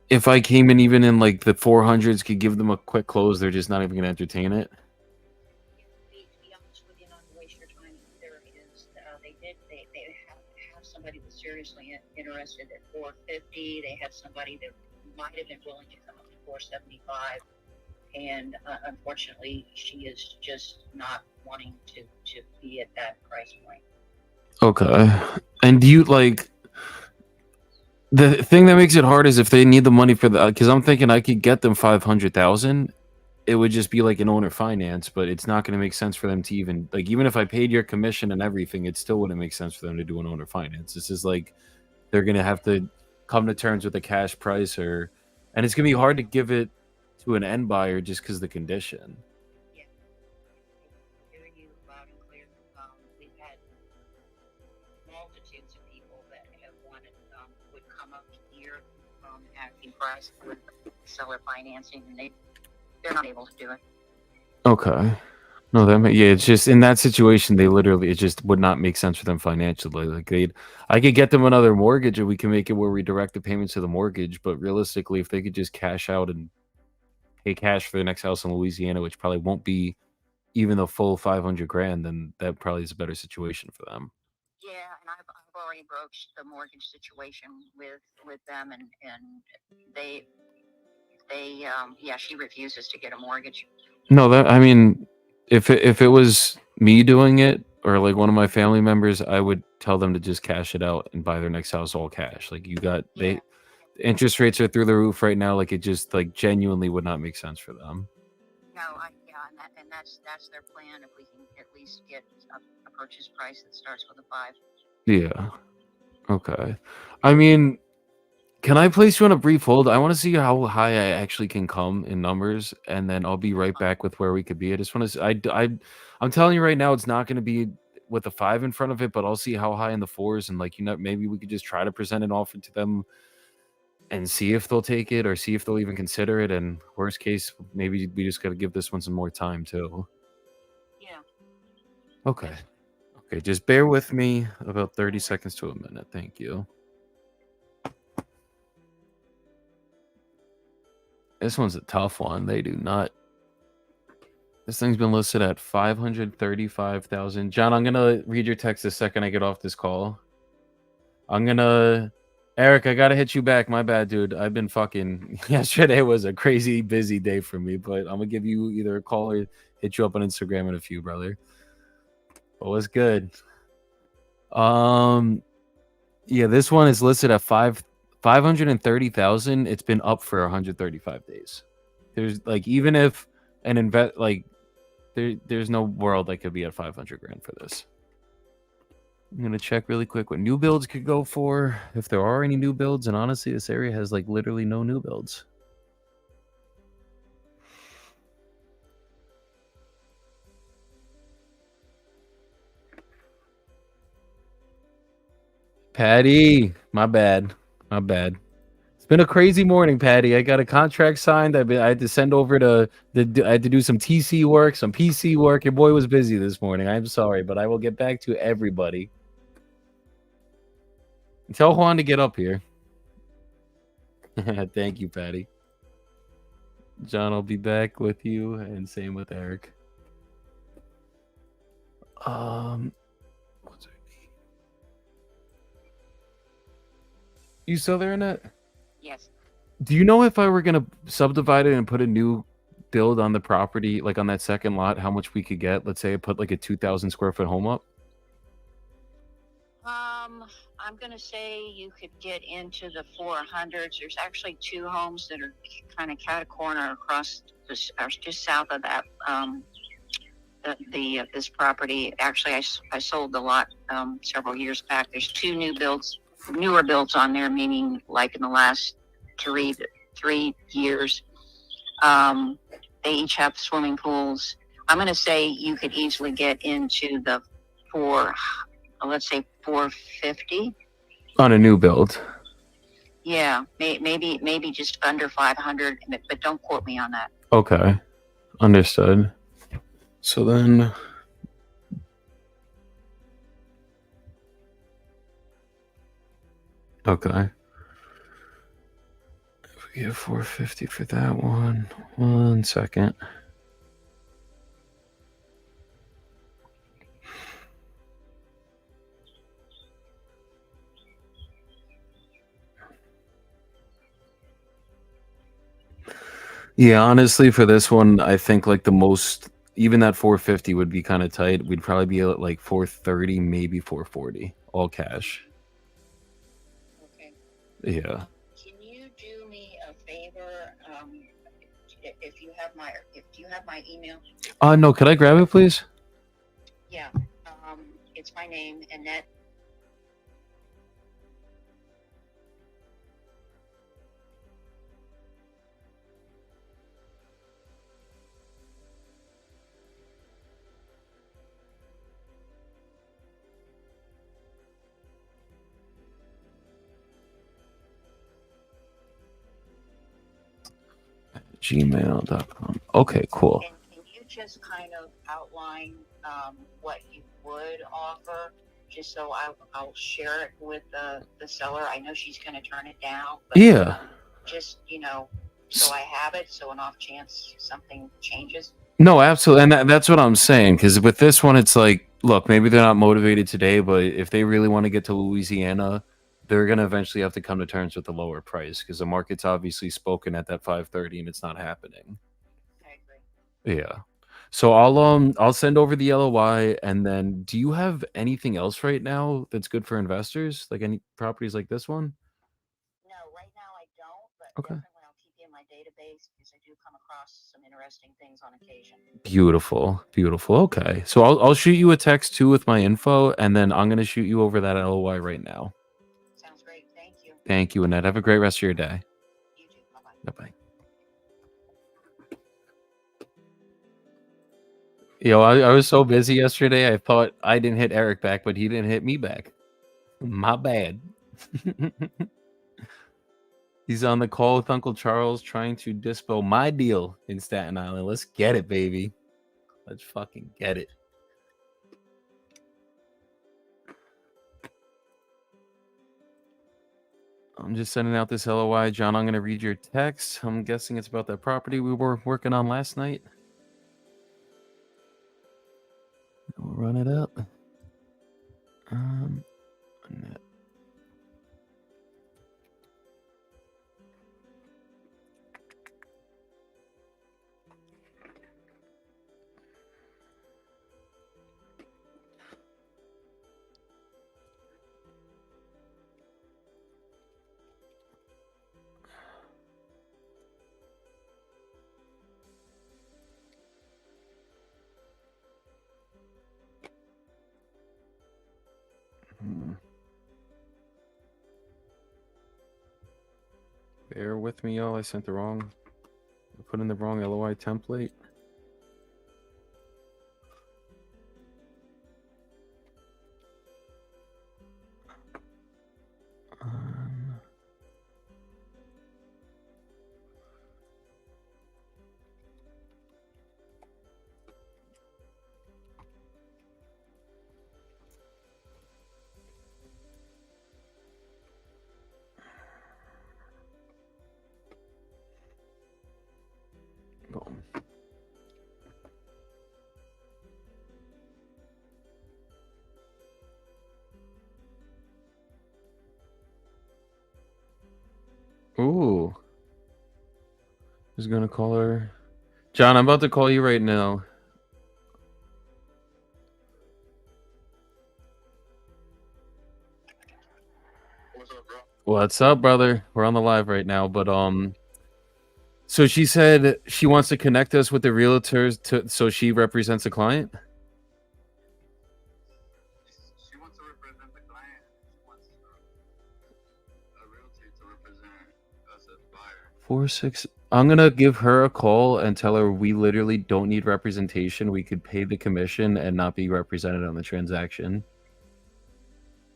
if I came in even in like the 400s, could give them a quick close, they're just not even going to entertain it. To be honest with you, not to waste your time either, is they have somebody that's seriously interested at 450. They had somebody that might have been willing to come up to 475, and unfortunately, she is just not wanting to be at that price point. Okay. And do you like the thing that makes it hard is if they need the money for the because I'm thinking I could get them 500,000. It would just be like an owner finance, but it's not going to make sense for them to even like even if I paid your commission and everything, it still wouldn't make sense for them to do an owner finance. This is like they're going to have to come to terms with a cash price and it's going to be hard to give it to an end buyer just because the condition. Yeah, hearing you loud and clear. We've had multitudes of people that have wanted would come up here asking price with seller financing, and they're not able to do it. Okay. No, yeah, it's just in that situation, they literally it just would not make sense for them financially. Like I could get them another mortgage, and we can make it where we direct the payments to the mortgage. But realistically, if they could just cash out and pay cash for the next house in Louisiana, which probably won't be even the full 500 grand, then that probably is a better situation for them. Yeah, and I've already broached the mortgage situation with them, and they yeah, she refuses to get a mortgage. No, that I mean, if it was me doing it or like one of my family members, I would tell them to just cash it out and buy their next house all cash. Like you got Yeah. interest rates are through the roof right now. Like it just like genuinely would not make sense for them. No, and that's their plan. If we can at least get a purchase price that starts with a 5. Yeah. Okay. I mean, can I place you on a brief hold? I want to see how high I actually can come in numbers, and then I'll be right back with where we could be. I just want to. I'm telling you right now, it's not going to be with a 5 in front of it, but I'll see how high in the 4s, and like maybe we could just try to present an offer to them and see if they'll take it or see if they'll even consider it. And worst case, maybe we just got to give this one some more time too. Yeah. Okay. Okay, just bear with me about 30 seconds to a minute. Thank you. This one's a tough one. They do not. This thing's been listed at 535,000. John, I'm gonna read your text the second I get off this call. Eric, I gotta hit you back. My bad, dude. I've been fucking. Yesterday was a crazy busy day for me, but I'm gonna give you either a call or hit you up on Instagram in a few, brother. But what's good? Yeah, this one is listed at 530,000. It's been up for 135 days. There's like even if an there's no world that could be at 500 grand for this. I'm gonna check really quick what new builds could go for, if there are any new builds, and honestly, this area has like literally no new builds. Patty, my bad. It's been a crazy morning, Patty. I got a contract signed. I had to send over I had to do some TC work, some PC work. Your boy was busy this morning. I'm sorry, but I will get back to everybody. Tell Juan to get up here. Thank you, Patty. John, I'll be back with you, and same with Eric. What's her name? You still there, Annette? Yes. Do you know if I were gonna subdivide it and put a new build on the property, like on that second lot, how much we could get? Let's say I put like a 2,000 square foot home up. I'm gonna say you could get into the 400s. There's actually 2 homes that are kind of cat a corner across just south of that. This property. Actually, I sold the lot several years back. There's 2 newer builds on there, meaning like in the last 3 years. They each have swimming pools. I'm going to say you could easily get into the 450 on a new build. Yeah, maybe just under 500, but don't quote me on that. Okay, understood. So then, okay. If we get 450 for that one, 1 second. Yeah, honestly, for this one, I think like the most, even that 450 would be kind of tight. We'd probably be at like 430, maybe 440, all cash. Okay. Yeah. Can you do me a favor? If you have my email. No, could I grab it, please? Yeah. It's my name, Annette. Gmail.com. Okay, cool. And can you just kind of outline what you would offer, just so I'll share it with the seller? I know she's going to turn it down, but Yeah. Just so I have it, so an off chance something changes. No, absolutely. And that's what I'm saying. Because with this one, it's like, look, maybe they're not motivated today, but if they really want to get to Louisiana, they're going to eventually have to come to terms with the lower price because the market's obviously spoken at that 530 and it's not happening. I agree. Yeah. So I'll send over the LOI, and then do you have anything else right now that's good for investors? Like any properties like this one? No, right now I don't, but Okay. definitely I'll keep you in my database because I do come across some interesting things on occasion. Beautiful. Beautiful. Okay. So I'll shoot you a text too with my info, and then I'm gonna shoot you over that LOI right now. Sounds great. Thank you. Thank you, Annette. Have a great rest of your day. You too. Bye-bye. Bye-bye. Yo, I was so busy yesterday, I thought I didn't hit Eric back, but he didn't hit me back. My bad. He's on the call with Uncle Charles trying to dispo my deal in Staten Island. Let's get it, baby. Let's fucking get it. I'm just sending out this LOI. John, I'm going to read your text. I'm guessing it's about that property we were working on last night. We'll run it up. Annette. Bear with me, y'all. I put in the wrong LOI template. Boom. Ooh. Who's gonna call her? John, I'm about to call you right now. What's up, bro? What's up, brother? We're on the live right now, but so she said she wants to connect us with the realtors so she represents a client. She wants to represent the client. She wants a realtor to represent us as buyer. 4-6. I'm gonna give her a call and tell her we literally don't need representation. We could pay the commission and not be represented on the transaction.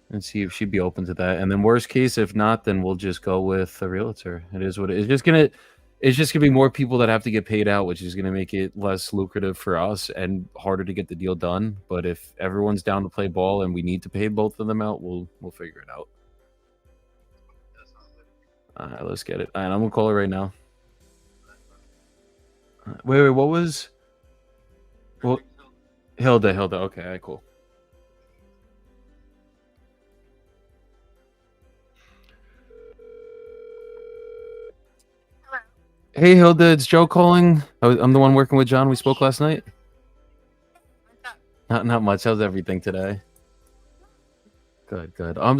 and see if she'd be open to that. And then worst case, if not, then we'll just go with a realtor. It is what it is. It's just gonna be more people that have to get paid out, which is gonna make it less lucrative for us and harder to get the deal done. But if everyone's down to play ball and we need to pay both of them out, we'll figure it out. That sounds like All right, let's get it. All right, I'm gonna call her right now. Wait, what was? Well, Hilda. Okay, all right, cool. Hello. Hey, Hilda, it's Joe calling. I'm the one working with John. We spoke last night. What's up? Not much. How's everything today? Good.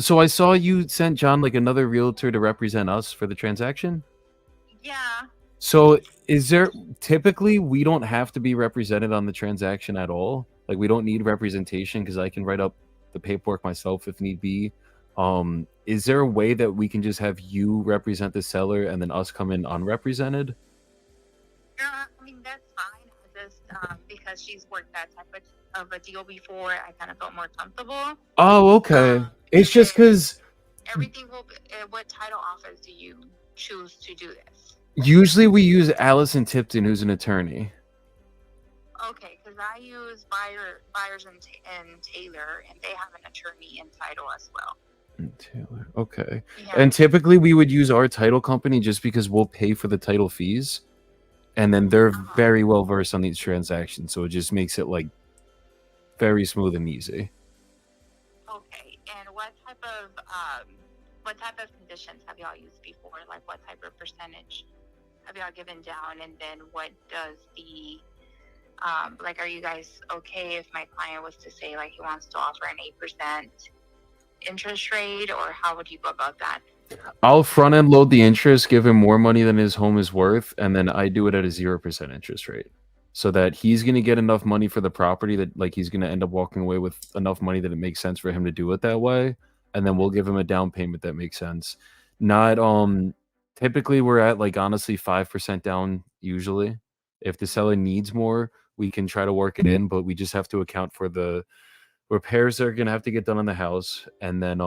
So I saw you sent John like another realtor to represent us for the transaction. Yeah. So is there typically we don't have to be represented on the transaction at all? Like we don't need representation because I can write up the paperwork myself if need be. Is there a way that we can just have you represent the seller and then us come in unrepresented? I mean, that's fine. I just because she's worked that type of a deal before, I kind of felt more comfortable. Oh, okay. It's just because Everything will. What title office do you choose to do this? usually we use Allison Tipton, who's an attorney. Okay, because I use Byers and Taylor, and they have an attorney in title as well. Taylor. Okay. Yeah. And typically we would use our title company just because we'll pay for the title fees. And then they're very well versed on these transactions. So it just makes it like very smooth and easy. Okay, and what type of conditions have y'all used before? Like what type of percentage have y'all given down? And then what does the like, are you guys okay if my client was to say like he wants to offer an 8% interest rate, or how would you go about that? I'll front end load the interest, give him more money than his home is worth, and then I do it at a 0% interest rate. So that he's gonna get enough money for the property that like he's gonna end up walking away with enough money that it makes sense for him to do it that way. And then we'll give him a down payment that makes sense. Not typically we're at like honestly 5% down usually. If the seller needs more, we can try to work it in, but we just have to account for the repairs that are gonna have to get done on the house. And then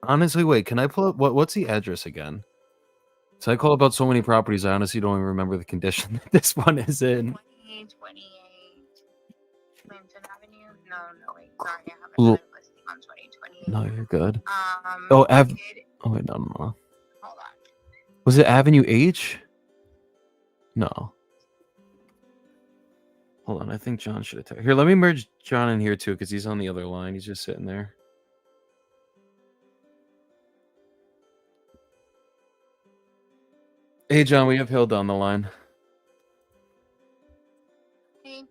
honestly, wait, can I pull up what's the address again? So I call about so many properties, I honestly don't even remember the condition that this one is in. 2028 Clinton Avenue? No, wait, sorry, I have Well, another listing on 2028. No, you're good. Oh, Oh wait, no. hold on. Was it Avenue H? No. Hold on, I think John should have here. Let me merge John in here too, because he's on the other line. He's just sitting there. Hey John, we have Hilda on the line. Hey, Hey,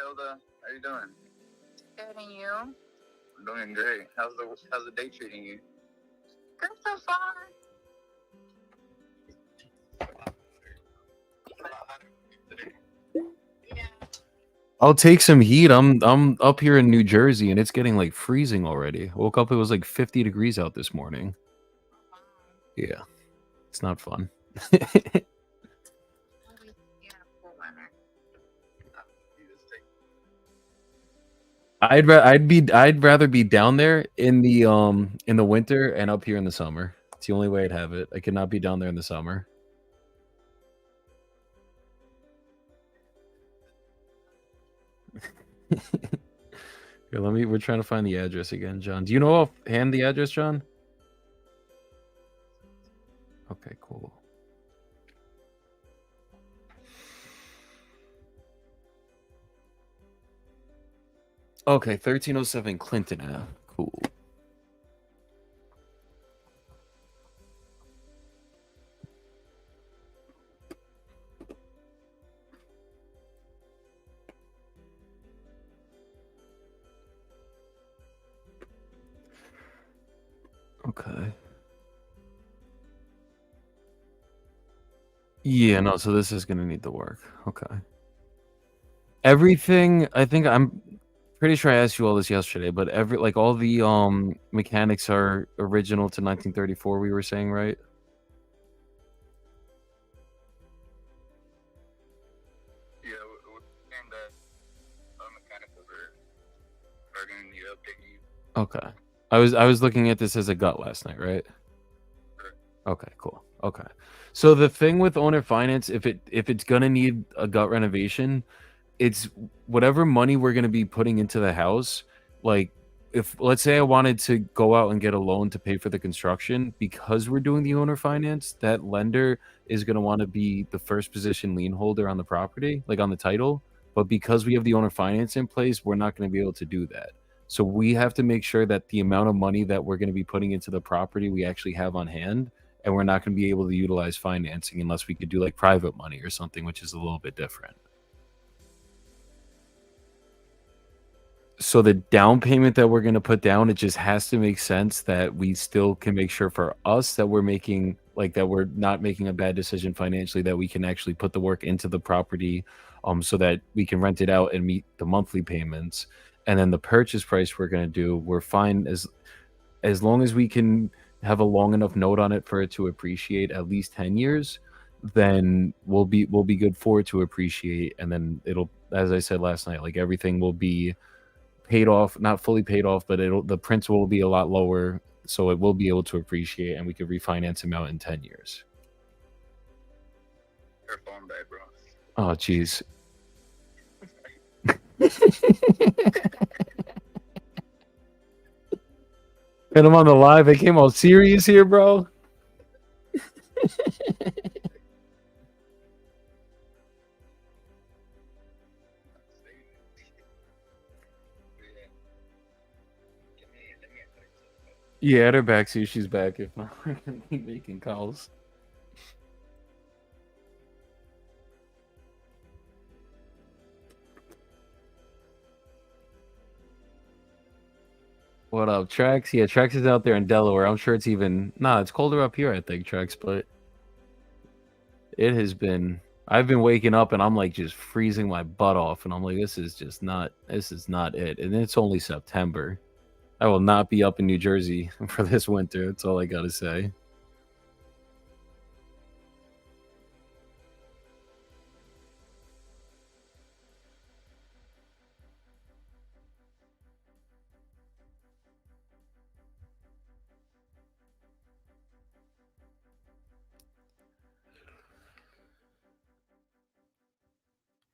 Hilda, how you doing? good, and you? I'm doing great. How's the day treating you? Good so far. Yeah. I'll take some heat. I'm up here in New Jersey and it's getting like freezing already. Woke up, it was like 50 degrees out this morning. Yeah. It's not fun. Yeah, cool weather. I'd rather be down there in the winter and up here in the summer. It's the only way I'd have it. I could not be down there in the summer. Here, we're trying to find the address again, John. Do you know offhand the address, John? Okay, cool. Okay, 1307 Clinton Ave. Cool. Okay. Yeah, no, so this is gonna need the work. Okay. Everything, I think I'm pretty sure I asked you all this yesterday, but all the mechanics are original to 1934, we were saying, right? Yeah, we're saying that mechanics are going to update you. Okay. I was looking at this as a gut last night, right? Correct. Okay, cool. Okay. So the thing with owner finance, if it's gonna need a gut renovation, it's whatever money we're gonna be putting into the house. Like, if let's say I wanted to go out and get a loan to pay for the construction, because we're doing the owner finance, that lender is gonna want to be the first position lien holder on the property, like on the title. But because we have the owner finance in place, we're not going to be able to do that. So we have to make sure that the amount of money that we're going to be putting into the property we actually have on hand, and we're not going to be able to utilize financing unless we could do like private money or something, which is a little bit different. So the down payment that we're going to put down, it just has to make sense that we still can make sure for us that we're making like that we're not making a bad decision financially, that we can actually put the work into the property, so that we can rent it out and meet the monthly payments. And then the purchase price we're going to do, we're fine as long as we can have a long enough note on it for it to appreciate at least 10 years, then we'll be good for it to appreciate. And then it'll, as I said last night, like everything will be paid off, not fully paid off, but the principal will be a lot lower, so it will be able to appreciate, and we could refinance him out in 10 years. Your phone back, bro. Oh, jeez. And I'm on the live. I came all serious here, bro. Yeah, at her back, see if she's back. If not, we're gonna be making calls. What up, Trax? Yeah, Trax is out there in Delaware. I'm sure it's even it's colder up here, I think, Trax, but it has been I've been waking up and I'm like just freezing my butt off, and I'm like, this is not it. And it's only September. I will not be up in New Jersey for this winter. That's all I gotta say.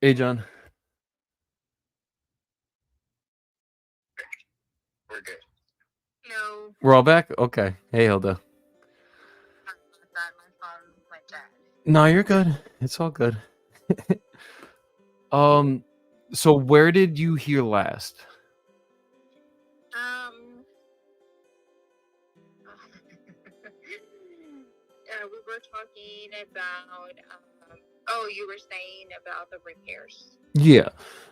Hey, John. We're good. No, We're all back? Okay. Hey, Hilda. my phone went dead. No, you're good. It's all good. So where did you hear last? We were talking about. Oh, you were saying about the repairs. Yeah.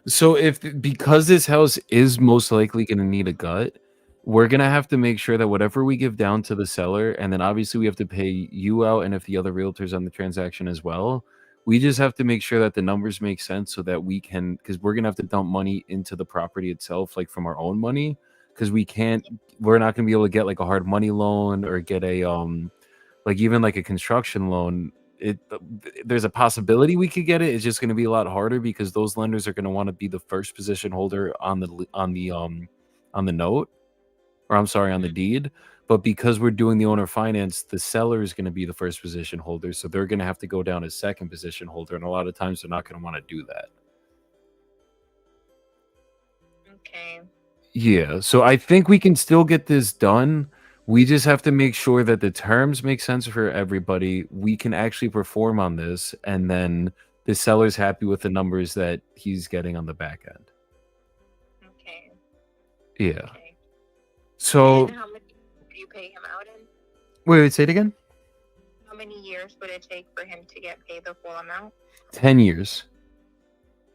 So because this house is most likely going to need a gut, we're going to have to make sure that whatever we give down to the seller, and then obviously we have to pay you out and if the other realtors on the transaction as well, we just have to make sure that the numbers make sense so that we can, because we're going to have to dump money into the property itself, like from our own money, because we're not going to be able to get like a hard money loan or get a, like even like a construction loan. There's a possibility we could get it. It's just going to be a lot harder because those lenders are going to want to be the first position holder on the note, or I'm sorry, on the deed. But because we're doing the owner finance, the seller is going to be the first position holder, so they're going to have to go down as second position holder, and a lot of times they're not going to want to do that. Okay. Yeah, so I think we can still get this done. We just have to make sure that the terms make sense for everybody. We can actually perform on this, and then the seller's happy with the numbers that he's getting on the back end. Okay. Yeah. Okay. So And how many do you pay him out in? wait, say it again. How many years would it take for him to get paid the full amount? 10 years.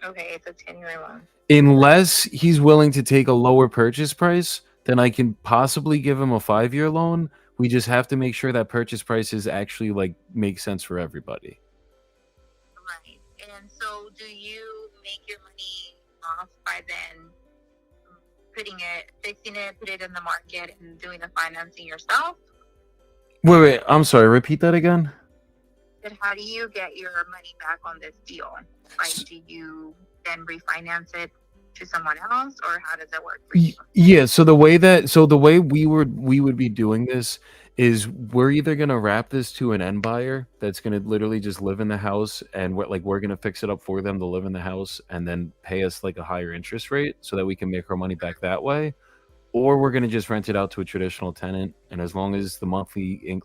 Okay, it's a 10-year loan. Unless he's willing to take a lower purchase price, then I can possibly give him a 5-year loan. We just have to make sure that purchase prices actually like make sense for everybody. Right. And so do you make your money off by then fixing it, put it in the market and doing the financing yourself? Wait, I'm sorry, repeat that again. But how do you get your money back on this deal? Like, do you then refinance it to someone else, or how does it work for you? Yeah, so the way we would be doing this is we're either gonna wrap this to an end buyer that's gonna literally just live in the house, and we're gonna fix it up for them to live in the house and then pay us like a higher interest rate so that we can make our money back that way. Or we're gonna just rent it out to a traditional tenant, and as long as the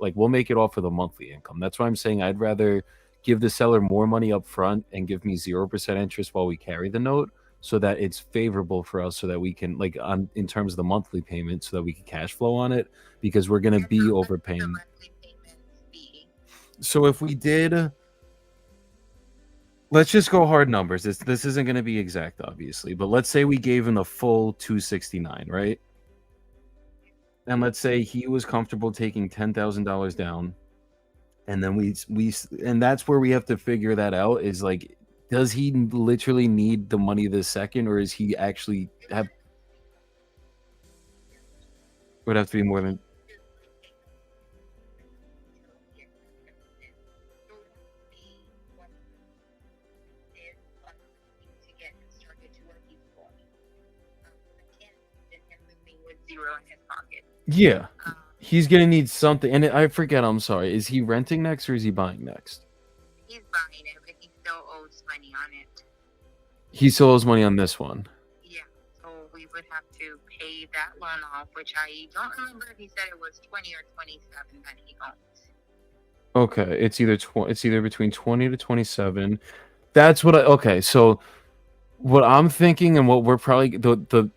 like we'll make it off of the monthly income. That's why I'm saying I'd rather give the seller more money up front and give me 0% interest while we carry the note, so that it's favorable for us, so that we can like on in terms of the monthly payment, so that we can cash flow on it, because we're gonna be The overpaying. monthly payments be? So if we did, let's just go hard numbers. This isn't going to be exact, obviously, but let's say we gave him the full 269, right? And let's say he was comfortable taking $10,000 down, and then and that's where we have to figure that out. Is like, does he literally need the money this second, or is he actually would have to be more than? To get started to where he's going. I can't get him moving with zero in his pocket. Yeah, he's gonna need something. And I forget. I'm sorry. Is he renting next, or is he buying next? He's buying it, but he still owes money on it. He still owes money on this one. Yeah, so we would have to pay that loan off, which I don't remember if he said it was 20 or 27 that he owns. Okay, it's either between 20 to 27. That's what okay, so what I'm thinking, and what we're probably the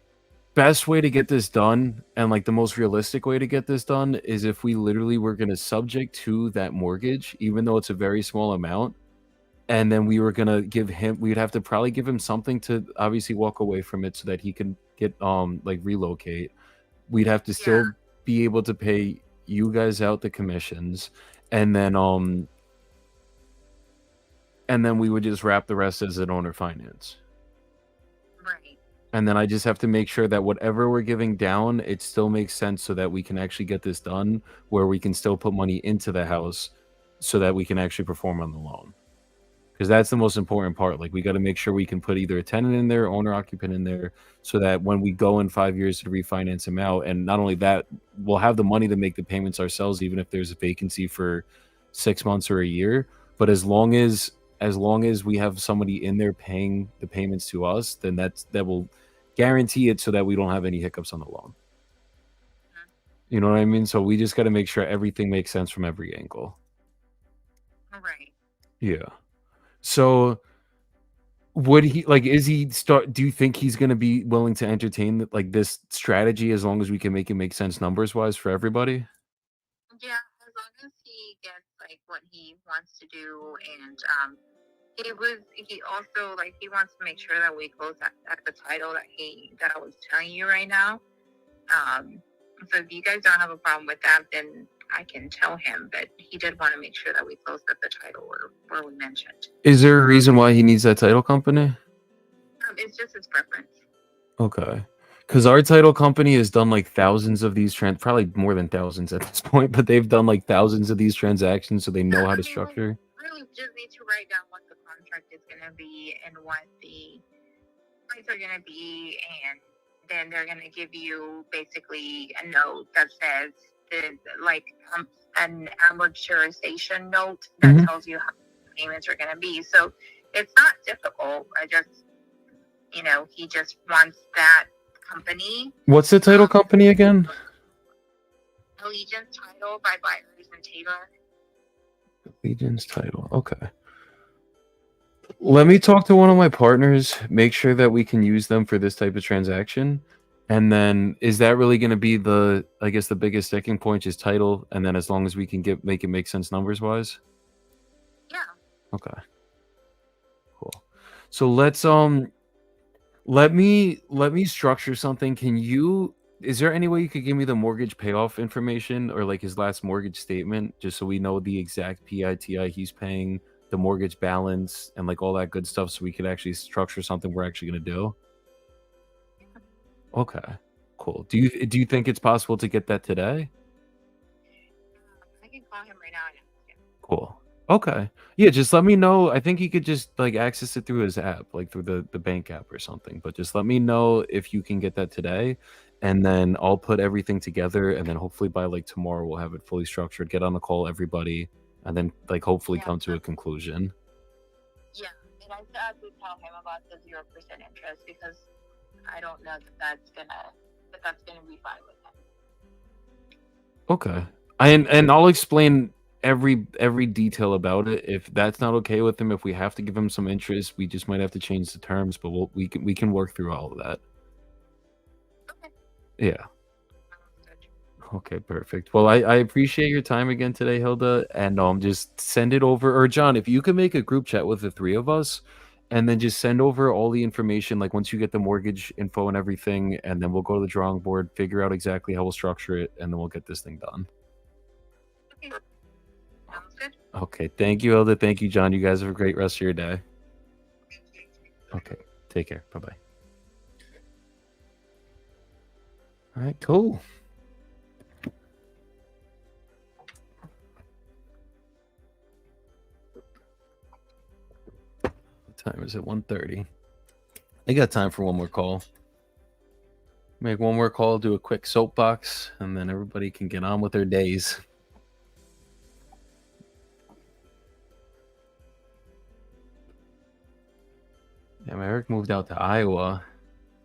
best way to get this done, and like the most realistic way to get this done, is if we literally were going to subject to that mortgage, even though it's a very small amount, and then we were going to we'd have to probably give him something to obviously walk away from it, so that he can get like relocate. We'd have to still be able to pay you guys out the commissions, and then we would just wrap the rest as an owner finance. Right. And then I just have to make sure that whatever we're giving down, it still makes sense, so that we can actually get this done, where we can still put money into the house, so that we can actually perform on the loan. Because that's the most important part. Like, we got to make sure we can put either a tenant in there, owner occupant in there, so that when we go in 5 years to refinance him out, and not only that, we'll have the money to make the payments ourselves, even if there's a vacancy for 6 months or a year. But as long as we have somebody in there paying the payments to us, then that will guarantee it, so that we don't have any hiccups on the loan. You know what I mean? So we just got to make sure everything makes sense from every angle. Right. Yeah. So would he do you think he's going to be willing to entertain like this strategy, as long as we can make it make sense numbers wise for everybody? Yeah, as long as he gets like what he wants to do, and he also like he wants to make sure that we close at the title that I was telling you right now. So if you guys don't have a problem with that, then I can tell him, but he did want to make sure that we closed at the title where we mentioned. Is there a reason why he needs that title company? It's just his preference. Okay. Because our title company has done like thousands of these probably more than thousands at this point, but they've done like thousands of these transactions, so they know how to structure. Really just need to write down what the contract is going to be and what the price are going to be, and then they're going to give you basically a note that says an amortization note that tells you how payments are going to be. So it's not difficult. I just, he just wants that company. What's the title company again? Allegiance Title by Byers and Taylor. Allegiance Title. Okay. Let me talk to one of my partners, make sure that we can use them for this type of transaction. And then is that really going to be the biggest sticking point is title? And then as long as we can make it make sense numbers wise? Yeah. Okay. Cool. So let's let me structure something. Is there any way you could give me the mortgage payoff information, or like his last mortgage statement, just so we know the exact PITI he's paying, the mortgage balance, and like all that good stuff, so we could actually structure something we're actually going to do? Okay, cool. Do you think it's possible to get that today? I can call him right now and ask him. Cool. Okay. Yeah, just let me know. I think he could just like access it through his app, like through the bank app or something. But just let me know if you can get that today, and then I'll put everything together, and then hopefully by like tomorrow we'll have it fully structured. Get on the call, everybody, and then like hopefully Yeah, come to a conclusion. yeah. And I did tell him about the 0% interest because I don't know that that's gonna be fine with him. Okay. And I'll explain every detail about it. If that's not okay with him, if we have to give him some interest, we just might have to change the terms, but we can work through all of that. Okay. Yeah. Sounds good. Okay, perfect. Well, I appreciate your time again today, Hilda, and just send it over. Or John, if you can make a group chat with the three of us, and then just send over all the information, like once you get the mortgage info and everything, and then we'll go to the drawing board, figure out exactly how we'll structure it, and then we'll get this thing done. Okay. Sounds good. Okay, thank you, Hilda. Thank you, John. You guys have a great rest of your day. Okay, take care. Bye bye. All right, cool. What time is it? 1:30. I got time for one more call. Make one more call, do a quick soapbox, and then everybody can get on with their days. Yeah, Eric moved out to Iowa.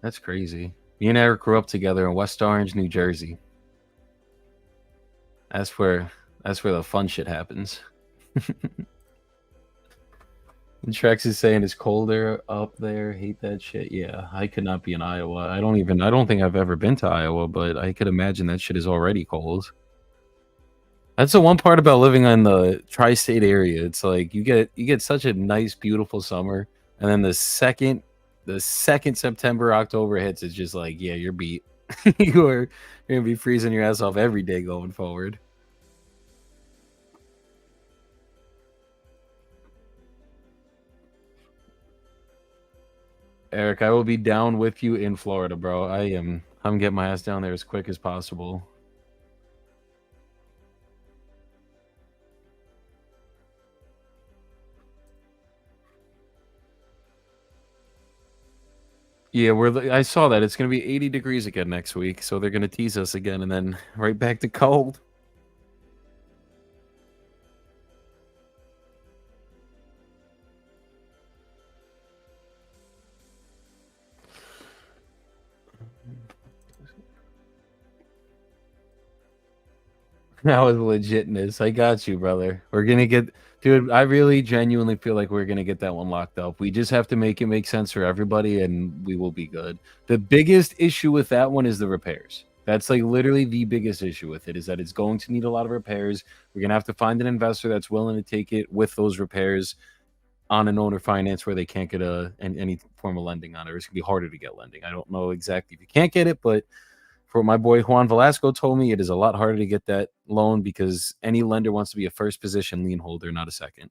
That's crazy. Me and Eric grew up together in West Orange, New Jersey. That's where the fun shit happens. And Trex is saying it's colder up there. Hate that shit. Yeah, I could not be in Iowa. I don't think I've ever been to Iowa, but I could imagine that shit is already cold. That's the one part about living in the tri-state area. It's like you get such a nice, beautiful summer, and then the second September, October hits, it's just like, yeah, you're beat. You're gonna be freezing your ass off every day going forward. Eric, I will be down with you in Florida, bro. I'm getting my ass down there as quick as possible. Yeah, I saw that it's gonna be 80 degrees again next week, so they're gonna tease us again, and then right back to cold. That was legitness. I got you, brother. We're gonna get, dude. I really genuinely feel like we're gonna get that one locked up. We just have to make it make sense for everybody, and we will be good. The biggest issue with that one is the repairs. That's like literally the biggest issue with it is that it's going to need a lot of repairs. We're gonna have to find an investor that's willing to take it with those repairs on an owner finance where they can't get any form of lending on it. Or it's gonna be harder to get lending. I don't know exactly if you can't get it, but for what my boy Juan Velasco told me, it is a lot harder to get that loan because any lender wants to be a first position lien holder, not a second.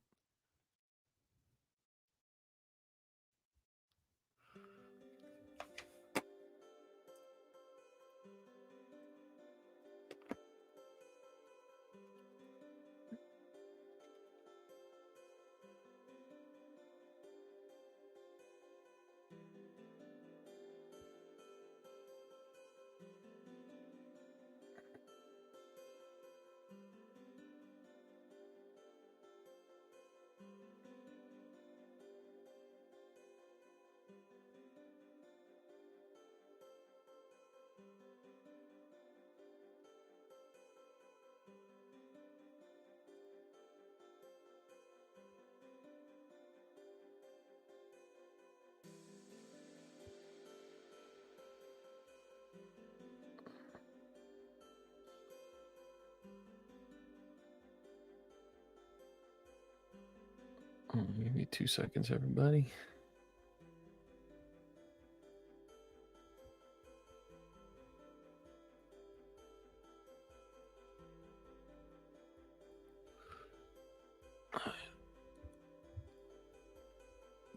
Give me 2 seconds, everybody.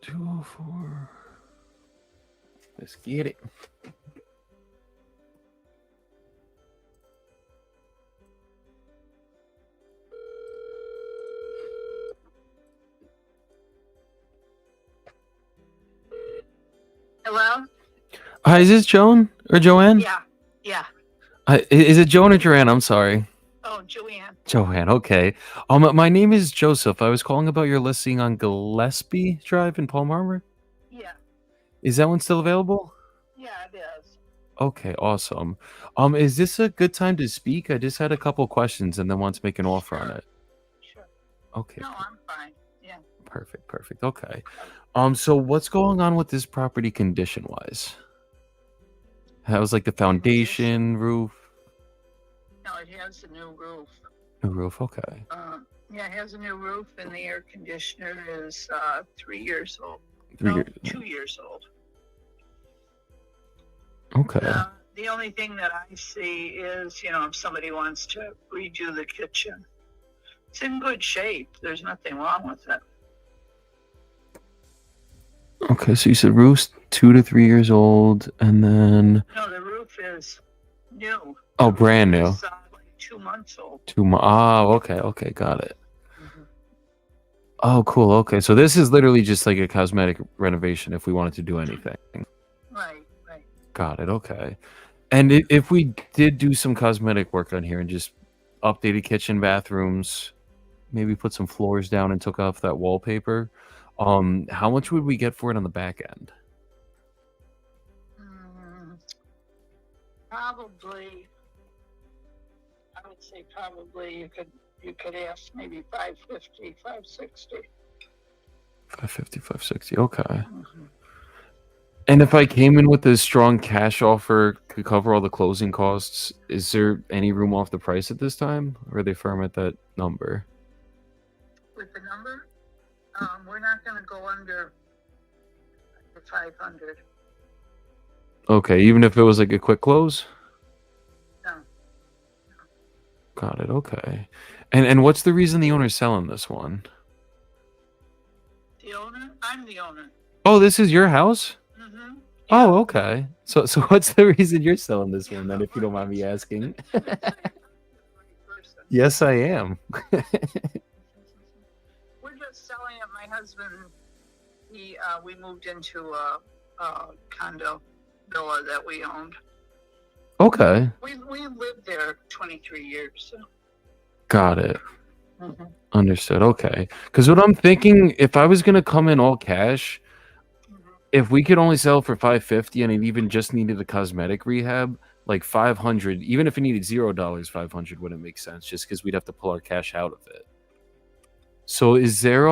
Two oh four. Let's get it. Hi, is this Joan or Joanne? Yeah. Is it Joan or Joanne? I'm sorry. Oh, Joanne. Joanne, okay. My name is Joseph. I was calling about your listing on Gillespie Drive in Palm Harbor. Yeah. Is that one still available? Yeah, it is. Okay, awesome. Is this a good time to speak? I just had a couple questions and then want to make an offer on it. Sure. Okay, No, I'm fine. Yeah. perfect. Okay. So what's going on with this property condition-wise? How's like the foundation, roof? No, it has a new roof. The roof, okay. Yeah, it has a new roof, and the air conditioner is 3 years old. 3 No, years. 2 years old. Okay. The only thing that I see is, if somebody wants to redo the kitchen, it's in good shape. There's nothing wrong with it. Okay, so you said roof's 2 to 3 years old, and then No, the roof is new. oh, brand new. It's like 2 months old. Okay, got it. Oh, cool. Okay, so this is literally just like a cosmetic renovation if we wanted to do anything. Right. Got it. Okay. And if we did do some cosmetic work on here and just updated kitchen, bathrooms, maybe put some floors down and took off that wallpaper, how much would we get for it on the back end? Probably, I would say probably you could ask maybe 550, 560. 550, 560. Okay. And if I came in with a strong cash offer to cover all the closing costs, is there any room off the price at this time? Or are they firm at that number? With the number, we're not going to go under the 500. Okay, even if it was like a quick close? No. Got it, okay. And what's the reason the owner's selling this one? The owner? I'm the owner. Oh, this is your house? Mm-hmm. Oh, okay. So what's the reason you're selling this one then, if you don't mind me asking? Yes, I am. We're just selling it. My husband, we moved into a condo villa that we owned. Okay. We lived there 23 years. So. Got it. Mm-hmm. Understood. Okay. Because what I'm thinking, if I was gonna come in all cash, if we could only sell for 550 and it even just needed a cosmetic rehab, like 500, even if it needed $0, 500 wouldn't make sense just because we'd have to pull our cash out of it. So is there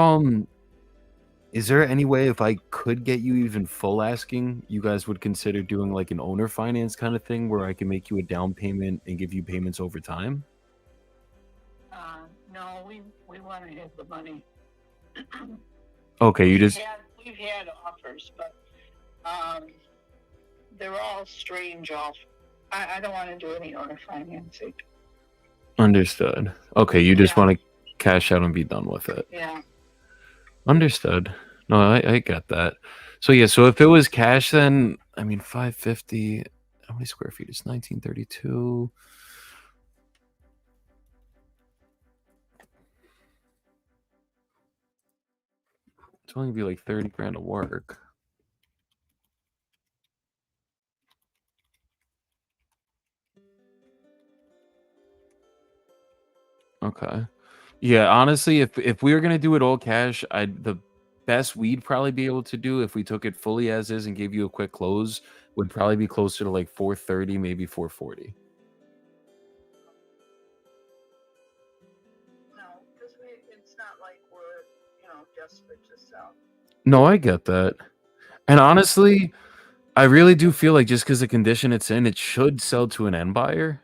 any way if I could get you even full asking, you guys would consider doing like an owner finance kind of thing where I can make you a down payment and give you payments over time? No, we want to have the money. Okay, We've had offers, but they're all strange offers. I don't want to do any owner financing. Understood. Okay, you just want to cash out and be done with it. Yeah. Understood. No, I get that. So yeah, so if it was cash, then I mean 550. How many square feet? It's 1932. It's only gonna be like 30 grand of work. Okay. Yeah, honestly, if we were gonna do it all cash, the best we'd probably be able to do if we took it fully as is and gave you a quick close would probably be closer to like 430, maybe 440. No, because it's not like we're, desperate to sell. No, I get that. And honestly, I really do feel like just because the condition it's in, it should sell to an end buyer.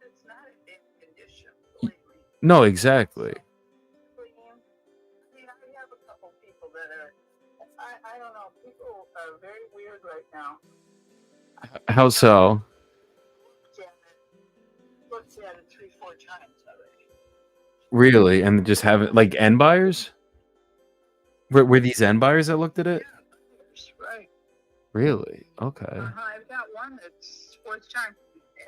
It's not a big condition, believe me. No, exactly. I have a couple people that are, I don't know, people are very weird right now. How so? Looked at it 3-4 times already. Really? And just have it like end buyers? Were these end buyers that looked at it? Yeah, right. Really? Okay. I've got one that's 4th time,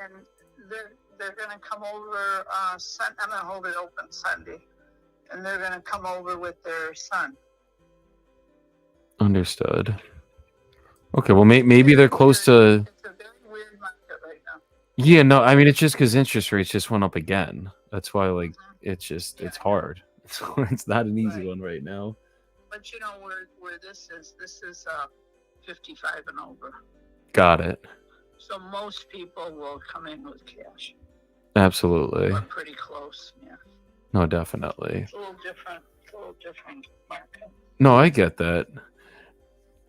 and they're gonna come over. I'm gonna hold it open Sunday, and they're gonna come over with their son. Understood. Okay, well, maybe they're close to. It's a very weird market right now. Yeah, no, I mean it's just because interest rates just went up again. That's why, like, it's just it's hard. So it's not an easy Right. one right now. But you know where this is 55 and over. Got it. So most people will come in with cash. Absolutely. We're pretty close, yeah. No, definitely. It's a little different market. No, I get that.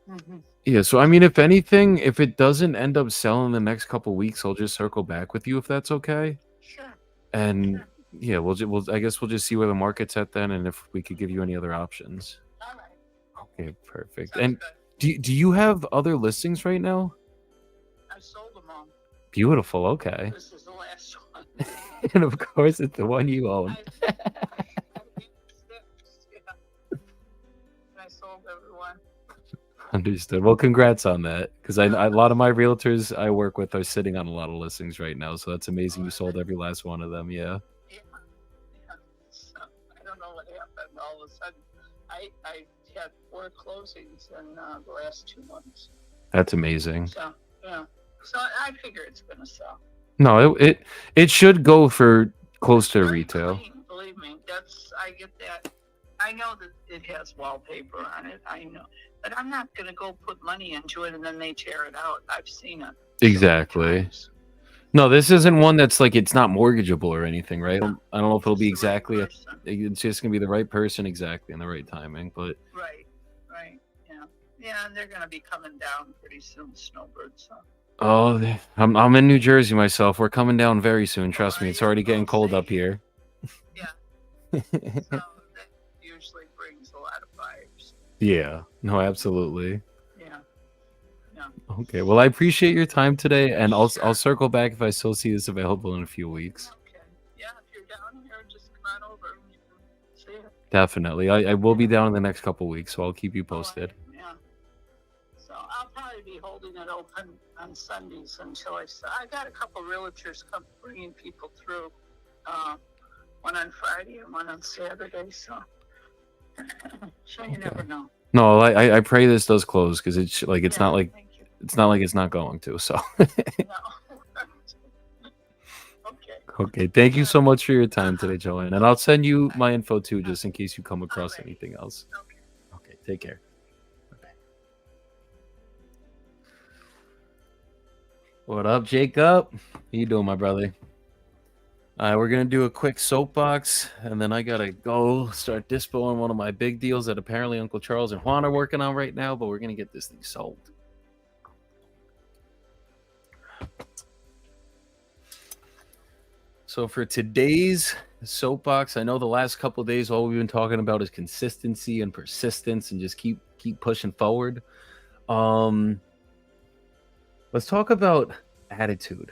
Mm-hmm. Yeah, so I mean, if anything, if it doesn't end up selling the next couple weeks, I'll just circle back with you if that's okay. Sure. And Sure. yeah, I guess we'll just see where the market's at then, and if we could give you any other options. All right. Okay, perfect. Sounds And good. do you have other listings right now? I sold them all. Beautiful. Okay. This is the last one. And of course, it's the one you own. I sold everyone. Understood. Well, congrats on that, because a lot of my realtors I work with are sitting on a lot of listings right now. So that's amazing. You sold every last one of them. Yeah. Yeah. So, I don't know what happened. All of a sudden, I had 4 closings in the last 2 months. That's amazing. So yeah. So I figure it's gonna sell. No, it should go for close to Very retail. clean, believe me. I get that. I know that it has wallpaper on it. I know, but I'm not gonna go put money into it and then they tear it out. I've seen it. so many Exactly. times. No, this isn't one that's like it's not mortgageable or anything, right? I don't know if it'll be It's the right exactly. person. It's just gonna be the right person exactly and the right timing. But Right. Yeah. Yeah, and they're gonna be coming down pretty soon, snowbirds. So. I'm in New Jersey myself. We're coming down very soon. Trust Oh, me, it's are you? already getting Oh, cold up same. here. Yeah. So that usually brings a lot of vibes. Yeah. No, absolutely. Yeah. Okay. Well, I appreciate your time today, and I'll Sure. circle back if I still see this available in a few weeks. Okay. Yeah, if you're down here, just come on over and you can see it. Definitely. I will be down in the next couple weeks, so I'll keep you posted. Yeah. So I'll probably be holding it open on Sundays until I got a couple realtors come bringing people through. One on Friday and one on Saturday. So, so you never know. No, I pray this does close because it's like it's Yeah, not like thank you. it's not like it's not going to. So No. Okay. okay, thank you so much for your time today, Joanne, and I'll send you my info too, just in case you come across Alright. anything else. Okay. Okay, take care. What up, Jacob? How you doing, my brother? We're gonna do a quick soapbox, and then I gotta go start dispo on one of my big deals that apparently Uncle Charles and Juan are working on right now. But we're gonna get this thing sold. So for today's soapbox, I know the last couple of days all we've been talking about is consistency and persistence, and just keep pushing forward. Let's talk about attitude.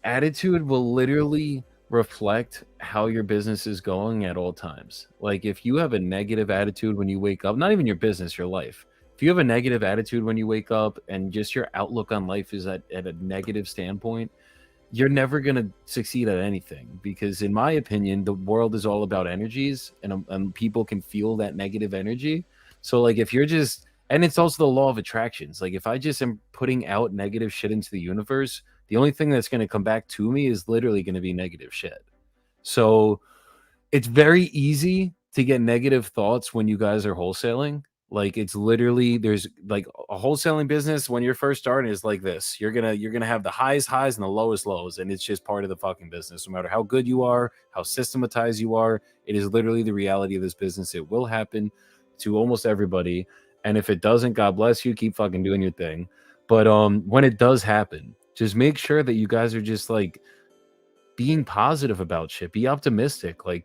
Attitude will literally reflect how your business is going at all times. Like if you have a negative attitude when you wake up, not even your business, your life. If you have a negative attitude when you wake up and just your outlook on life is at a negative standpoint, you're never going to succeed at anything, because in my opinion, the world is all about energies, and people can feel that negative energy. So like if you're just, and it's also the law of attractions. Like if I just am putting out negative shit into the universe, the only thing that's going to come back to me is literally going to be negative shit. So it's very easy to get negative thoughts when you guys are wholesaling. Like it's literally, there's like a wholesaling business when you're first starting is like this. You're gonna have the highest highs and the lowest lows, and it's just part of the fucking business. No matter how good you are, how systematized you are, it is literally the reality of this business. It will happen to almost everybody. And if it doesn't, God bless you, keep fucking doing your thing. But when it does happen, just make sure that you guys are just like being positive about shit. Be optimistic. Like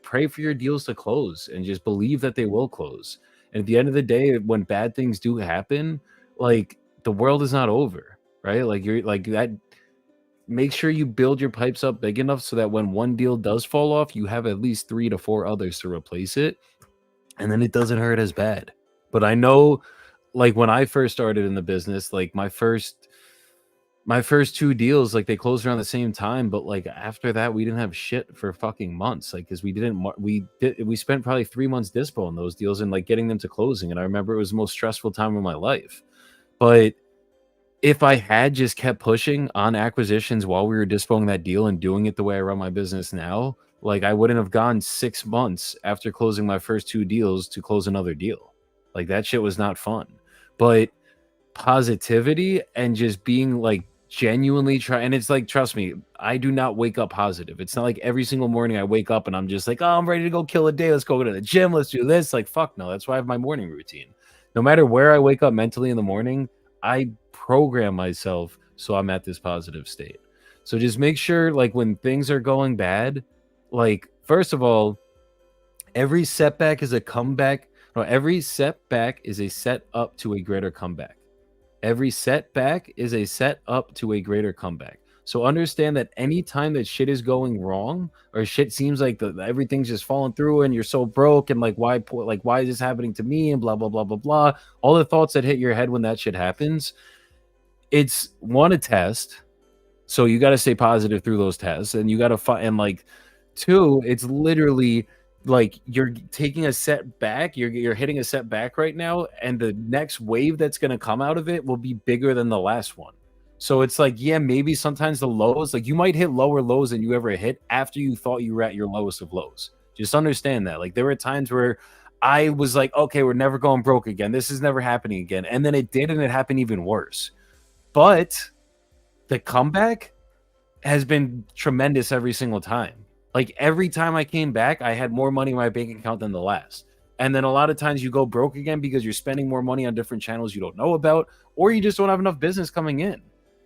pray for your deals to close and just believe that they will close. And at the end of the day, when bad things do happen, like the world is not over, right? Like you're like that. Make sure you build your pipes up big enough so that when one deal does fall off, you have at least 3 to 4 others to replace it. And then it doesn't hurt as bad. But I know, like when I first started in the business, like my first 2 deals, like they closed around the same time, but like after that we didn't have shit for fucking months, like because we spent probably 3 months dispo on those deals and like getting them to closing. And I remember it was the most stressful time of my life. But if I had just kept pushing on acquisitions while we were dispoing that deal and doing it the way I run my business now, like I wouldn't have gone 6 months after closing my first 2 deals to close another deal. Like that shit was not fun. But positivity and just being like genuinely try, and it's like, trust me, I do not wake up positive. It's not like every single morning I wake up and I'm just like, oh, I'm ready to go kill a day. Let's go to the gym. Let's do this. Like, fuck no. That's why I have my morning routine. No matter where I wake up mentally in the morning, I program myself so I'm at this positive state. So just make sure, like, when things are going bad, like, first of all, every setback is a comeback. No, every setback is a set up to a greater comeback. Every setback is a set up to a greater comeback. So understand that anytime that shit is going wrong, or shit seems like everything's just falling through and you're so broke and like why is this happening to me and blah blah blah blah blah, all the thoughts that hit your head when that shit happens, it's one, a test. So you got to stay positive through those tests, and you got to find, and like two, it's literally like you're taking a setback, you're hitting a setback right now, and the next wave that's going to come out of it will be bigger than the last one. So it's like, yeah, maybe sometimes the lows, like you might hit lower lows than you ever hit after you thought you were at your lowest of lows. Just understand that. Like there were times where I was like, okay, we're never going broke again. This is never happening again. And then it did, and it happened even worse. But the comeback has been tremendous every single time. Like every time I came back, I had more money in my bank account than the last. And then a lot of times you go broke again because you're spending more money on different channels you don't know about, or you just don't have enough business coming in.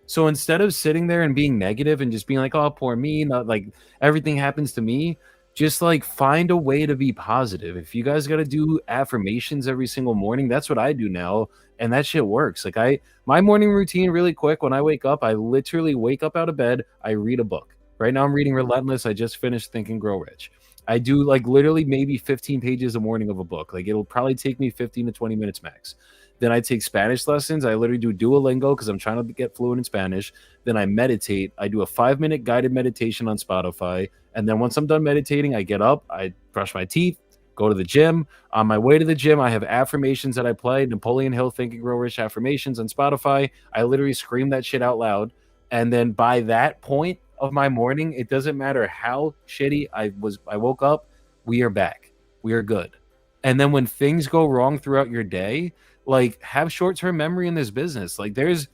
So instead of sitting there and being negative and just being like, oh, poor me, not like everything happens to me, just like find a way to be positive. If you guys got to do affirmations every single morning, that's what I do now. And that shit works. Like my morning routine really quick, when I wake up, I literally wake up out of bed, I read a book. Right now I'm reading Relentless. I just finished Think and Grow Rich. I do like literally maybe 15 pages a morning of a book. Like it'll probably take me 15 to 20 minutes max. Then I take Spanish lessons. I literally do Duolingo because I'm trying to get fluent in Spanish. Then I meditate. I do a 5-minute guided meditation on Spotify. And then once I'm done meditating, I get up, I brush my teeth, go to the gym. On my way to the gym, I have affirmations that I play. Napoleon Hill Think and Grow Rich affirmations on Spotify. I literally scream that shit out loud. And then by that point of my morning, it doesn't matter how shitty I woke up, we are back. We are good. And then when things go wrong throughout your day, like have short-term memory in this business. Like there's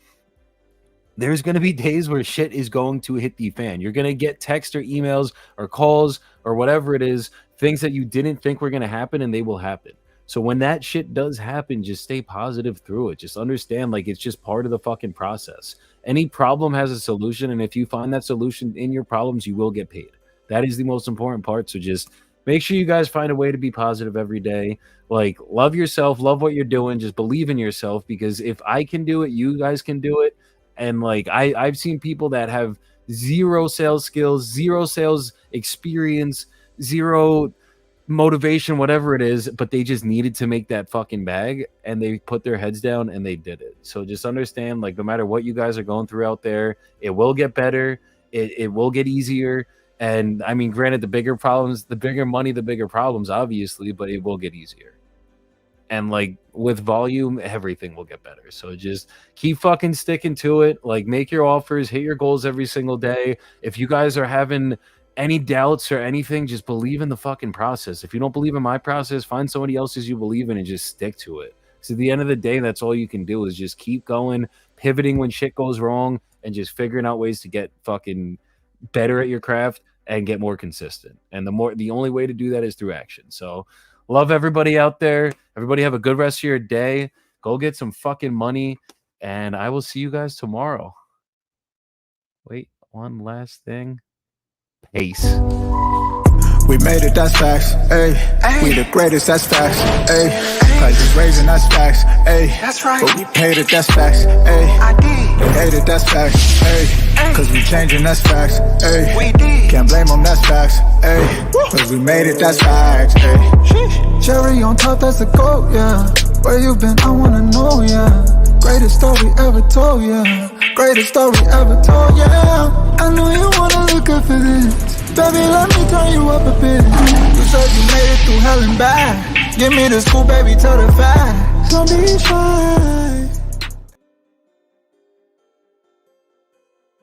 going to be days where shit is going to hit the fan. You're going to get texts or emails or calls or whatever it is, things that you didn't think were going to happen, and they will happen. So when that shit does happen, just stay positive through it. Just understand, like, it's just part of the fucking process. Any problem has a solution, and if you find that solution in your problems, you will get paid. That is the most important part. So just make sure you guys find a way to be positive every day. Like, love yourself, love what you're doing, just believe in yourself, because if I can do it, you guys can do it. And like I've seen people that have zero sales skills, zero sales experience, zero motivation, whatever it is, but they just needed to make that fucking bag, and they put their heads down and they did it. So just understand, like, no matter what you guys are going through out there, it will get better. It will get easier. And I mean, granted, the bigger problems, the bigger money, the bigger problems, obviously, but it will get easier. And like with volume, everything will get better. So just keep fucking sticking to it. Like, make your offers, hit your goals every single day. If you guys are having any doubts or anything, just believe in the fucking process. If you don't believe in my process, find somebody else's you believe in and just stick to it. Because at the end of the day, that's all you can do is just keep going, pivoting when shit goes wrong, and just figuring out ways to get fucking better at your craft and get more consistent. And the only way to do that is through action. So love everybody out there. Everybody have a good rest of your day. Go get some fucking money, and I will see you guys tomorrow. Wait, one last thing. Peace. We made it, that's facts, ayy. We the greatest, that's facts, ayy. Prices raising, that's facts, ayy. That's right. But we paid it, that's facts, ayy. They hate it, that's facts, ayy. Cause we changing, that's facts, ayy. We did. Can't blame them, that's facts, ayy. Cause we made it, that's facts, ayy. Cherry on top, that's a goat, yeah. Where you been, I wanna know, yeah. Greatest story ever told, yeah. Greatest story ever told, yeah. I know you wanna look up for this. Baby, let me turn you up a bit. You said you made it through hell and back. Give me the scoop, baby, tell the facts. Don't be shy.